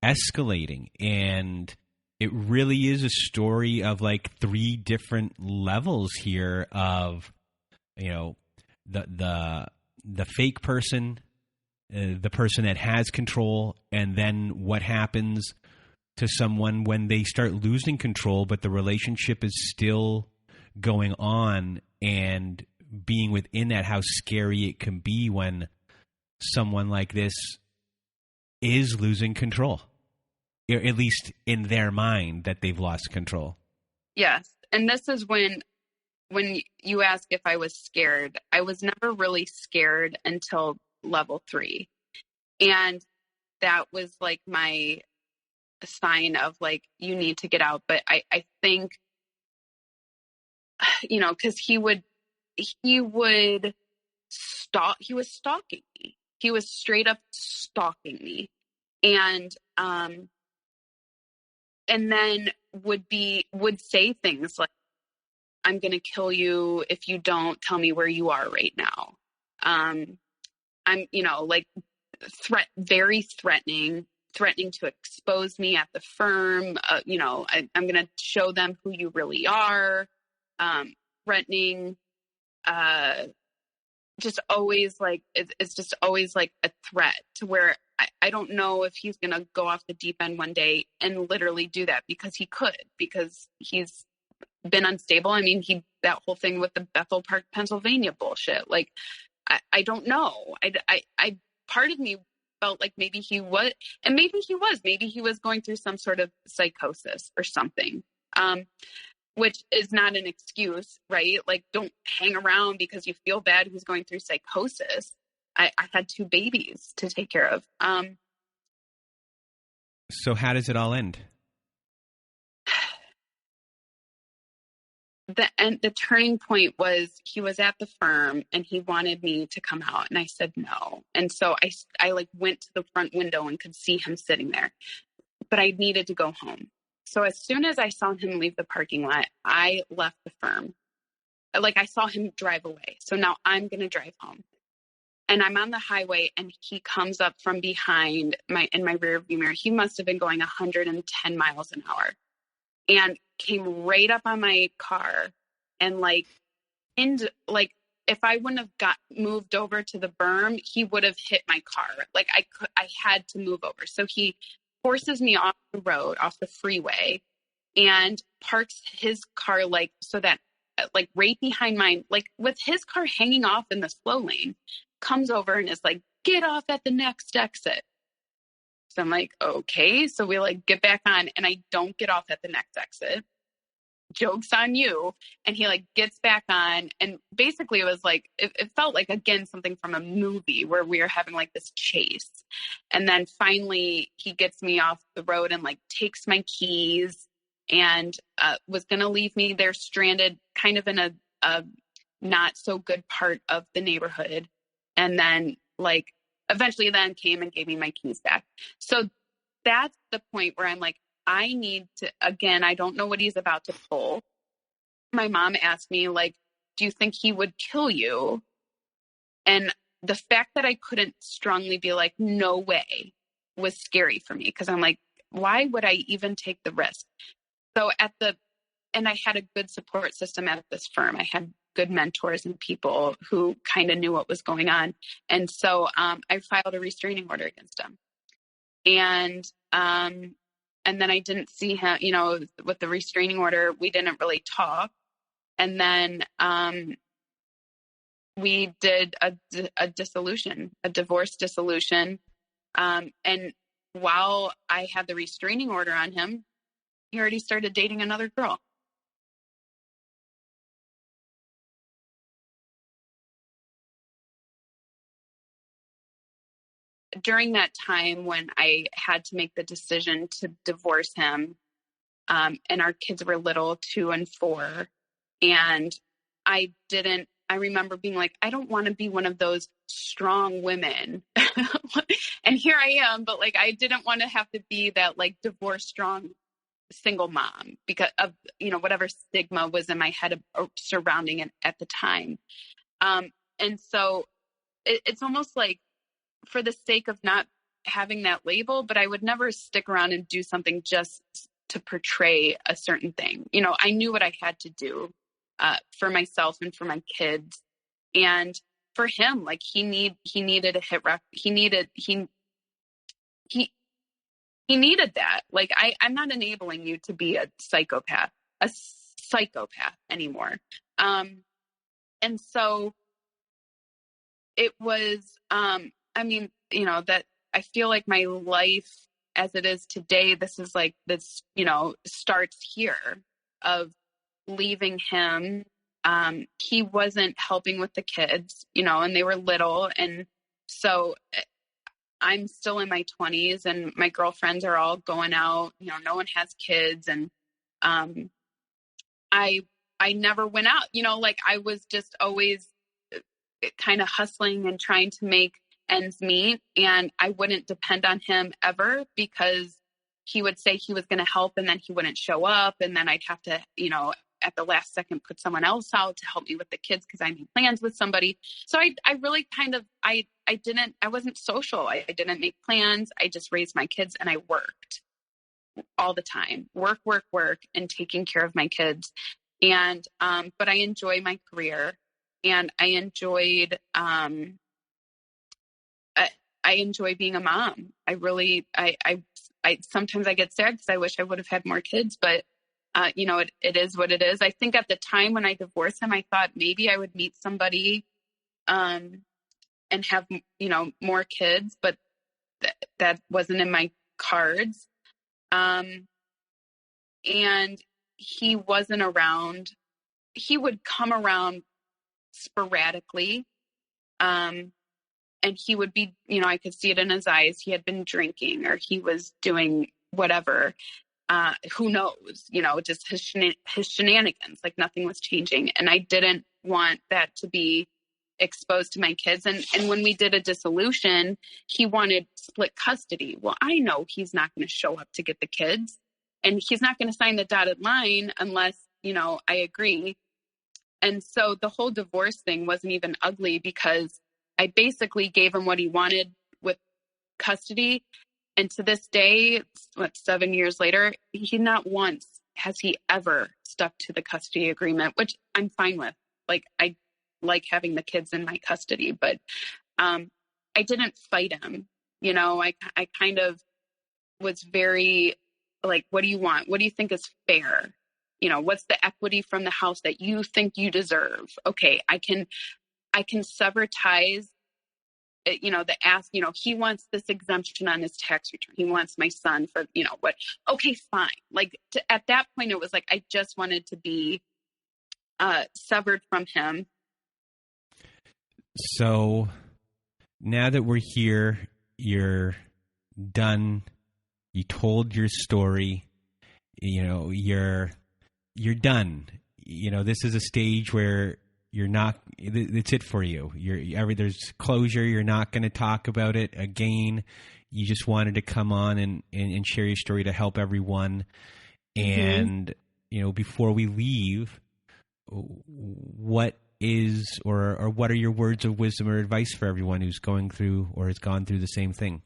escalating. And it really is a story of like 3 different levels here of, you know, the fake person, the person that has control, and then what happens to someone when they start losing control, but the relationship is still going on, and being within that, how scary it can be when someone like this is losing control, at least in their mind, that they've lost control. Yes. And this is when you ask if I was scared, I was never really scared until level 3. And that was like my sign of like, you need to get out. But I think, you know, because he was stalking me. He was straight up stalking me. And then would say things like, I'm going to kill you if you don't tell me where you are right now. I'm, you know, like very threatening to expose me at the firm. You know, I'm going to show them who you really are. Threatening, just always like, it's just always like a threat, to where I don't know if he's going to go off the deep end one day and literally do that, because he could, because he's been unstable. I mean, that whole thing with the Bethel Park, Pennsylvania bullshit. Like, I don't know. I part of me felt like maybe he was, and maybe he was going through some sort of psychosis or something. Which is not an excuse, right? Like, don't hang around because you feel bad who's going through psychosis. I had 2 babies to take care of. So how does it all end? The turning point was, he was at the firm and he wanted me to come out, and I said no. And so I like went to the front window and could see him sitting there, but I needed to go home. So as soon as I saw him leave the parking lot, I left the firm. Like, I saw him drive away. So now I'm going to drive home. And I'm on the highway, and he comes up from behind in my rear view mirror. He must have been going 110 miles an hour, and came right up on my car. And like, if I wouldn't have got moved over to the berm, he would have hit my car. Like, I had to move over. So he forces me off the road, off the freeway, and parks his car like, so that like right behind mine, like with his car hanging off in the slow lane, comes over and is like, get off at the next exit. So I'm like, okay. So we like get back on, and I don't get off at the next exit. Joke's on you. And he like gets back on, and basically it was like, it felt like, again, something from a movie where we were having like this chase. And then finally he gets me off the road and like takes my keys, and was going to leave me there stranded kind of in a not so good part of the neighborhood. And then like eventually then came and gave me my keys back. So that's the point where I'm like, I need to, again, I don't know what he's about to pull. My mom asked me, like, do you think he would kill you? And the fact that I couldn't strongly be like, no way. was scary for me because I'm like, why would I even take the risk? So and I had a good support system at this firm. I had good mentors and people who kind of knew what was going on. And so I filed a restraining order against him. And then I didn't see him, with the restraining order, we didn't really talk. And then we did a dissolution, a divorce dissolution. And while I had the restraining order on him, he already started dating another girl. During that time when I had to make the decision to divorce him, and our kids were little, 2 and 4, and I remember being like, I don't want to be one of those strong women. And here I am, but like, I didn't want to have to be that like divorce strong single mom because of, whatever stigma was in my head surrounding it at the time. And so it's almost like, for the sake of not having that label, but I would never stick around and do something just to portray a certain thing. I knew what I had to do for myself and for my kids. And for him, like he needed a hit rec. He needed that. Like I'm not enabling you to be a psychopath anymore. And so it was, that I feel like my life as it is today, this is like this, starts here of leaving him. He wasn't helping with the kids, and they were little. And so I'm still in my 20s and my girlfriends are all going out, no one has kids. And I never went out, like I was just always kind of hustling and trying to make ends meet. And I wouldn't depend on him ever because he would say he was going to help and then he wouldn't show up. And then I'd have to, at the last second, put someone else out to help me with the kids because I made plans with somebody. So I really kind of, I wasn't social. I didn't make plans. I just raised my kids and I worked all the time, work, and taking care of my kids. And, but I enjoy my career and I enjoyed, I enjoy being a mom. I really, I sometimes I get sad because I wish I would have had more kids, but it is what it is. I think at the time when I divorced him, I thought maybe I would meet somebody, and have, more kids, but that wasn't in my cards. And he wasn't around. He would come around sporadically. And he would be, I could see it in his eyes. He had been drinking or he was doing whatever. Who knows, just his shenanigans, like nothing was changing. And I didn't want that to be exposed to my kids. And when we did a dissolution, he wanted split custody. Well, I know he's not going to show up to get the kids and he's not going to sign the dotted line unless, I agree. And so the whole divorce thing wasn't even ugly because I basically gave him what he wanted with custody. And to this day, 7 years later, he not once has he ever stuck to the custody agreement, which I'm fine with. Like, I like having the kids in my custody, but I didn't fight him. I kind of was very like, what do you want? What do you think is fair? What's the equity from the house that you think you deserve? Okay, I can sever ties. He wants this exemption on his tax return. He wants my son for, what? Okay, fine. Like at that point, it was like, I just wanted to be severed from him. So now that we're here, you're done. You told your story, you're done. This is a stage where you're not, it's it for you. There's closure. You're not going to talk about it again. You just wanted to come on and share your story to help everyone. And, before we leave, what is, or what are your words of wisdom or advice for everyone who's going through or has gone through the same thing?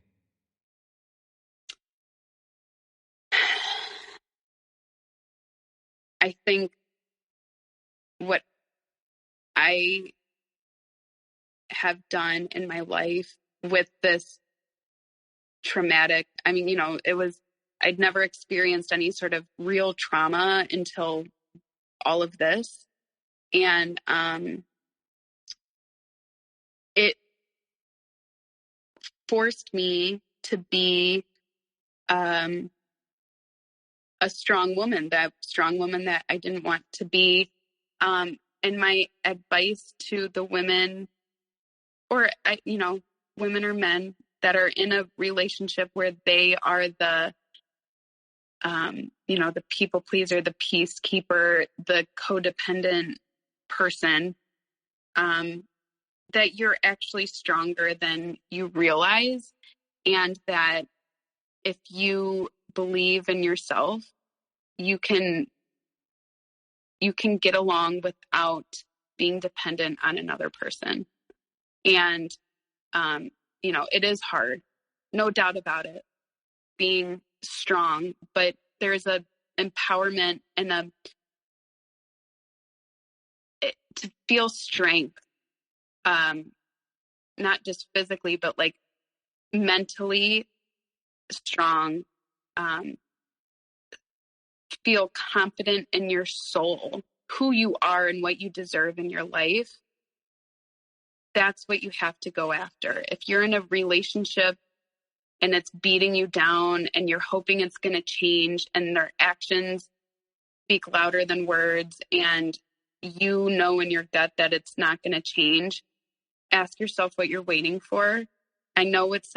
I think what I have done in my life with this traumatic, I mean, I'd never experienced any sort of real trauma until all of this. And it forced me to be a strong woman that I didn't want to be. And my advice to the women, or, women or men that are in a relationship where they are the people pleaser, the peacekeeper, the codependent person, that you're actually stronger than you realize. And that if you believe in yourself, you can get along without being dependent on another person. And, it is hard, no doubt about it, being strong, but there's a empowerment and to feel strength, not just physically, but like mentally strong, feel confident in your soul, who you are and what you deserve in your life. That's what you have to go after. If you're in a relationship and it's beating you down and you're hoping it's going to change and their actions speak louder than words, and you know in your gut that it's not going to change, ask yourself what you're waiting for. I know it's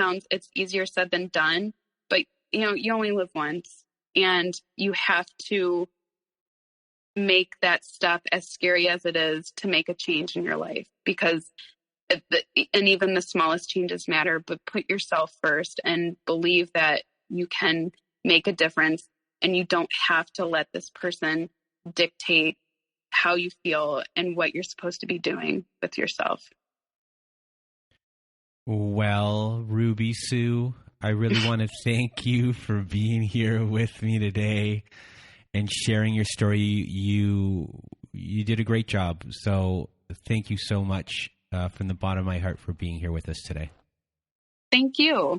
easier said than done, but you only live once, and you have to make that step, as scary as it is, to make a change in your life, because and even the smallest changes matter, but put yourself first and believe that you can make a difference, and you don't have to let this person dictate how you feel and what you're supposed to be doing with yourself. Well, Ruby Sue, I really want to thank you for being here with me today and sharing your story. You did a great job. So thank you so much from the bottom of my heart for being here with us today. Thank you.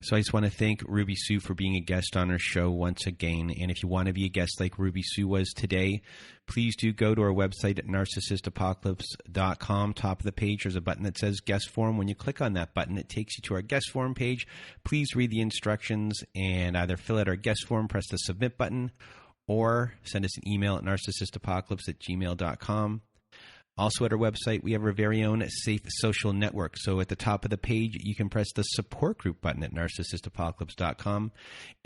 So I just want to thank Ruby Sue for being a guest on our show once again. And if you want to be a guest like Ruby Sue was today, please do go to our website at narcissistapocalypse.com. Top of the page, there's a button that says guest form. When you click on that button, it takes you to our guest form page. Please read the instructions and either fill out our guest form, press the submit button, or send us an email at narcissistapocalypse@gmail.com. Also at our website, we have our very own safe social network. So at the top of the page, you can press the support group button at narcissistapocalypse.com.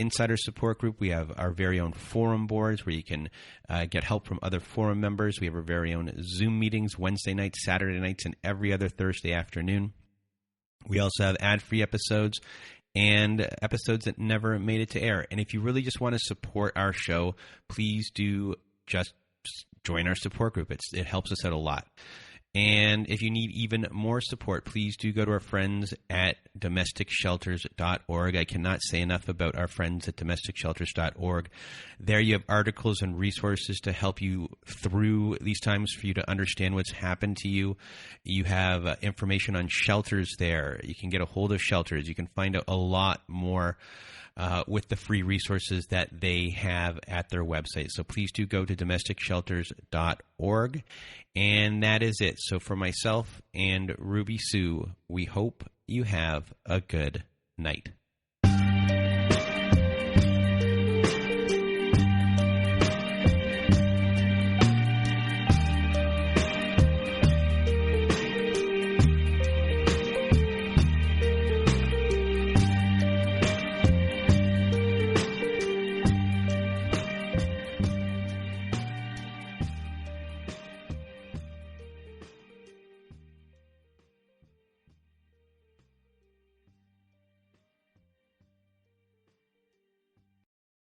Inside our support group, we have our very own forum boards where you can get help from other forum members. We have our very own Zoom meetings Wednesday nights, Saturday nights, and every other Thursday afternoon. We also have ad-free episodes and episodes that never made it to air. And if you really just want to support our show, please do just join our support group. It helps us out a lot. And if you need even more support, please do go to our friends at domesticshelters.org. I cannot say enough about our friends at domesticshelters.org. There you have articles and resources to help you through these times, for you to understand what's happened to you. You have information on shelters there. You can get a hold of shelters. You can find out a lot more with the free resources that they have at their website. So please do go to domesticshelters.org. And that is it. So for myself and Ruby Sue, we hope you have a good night.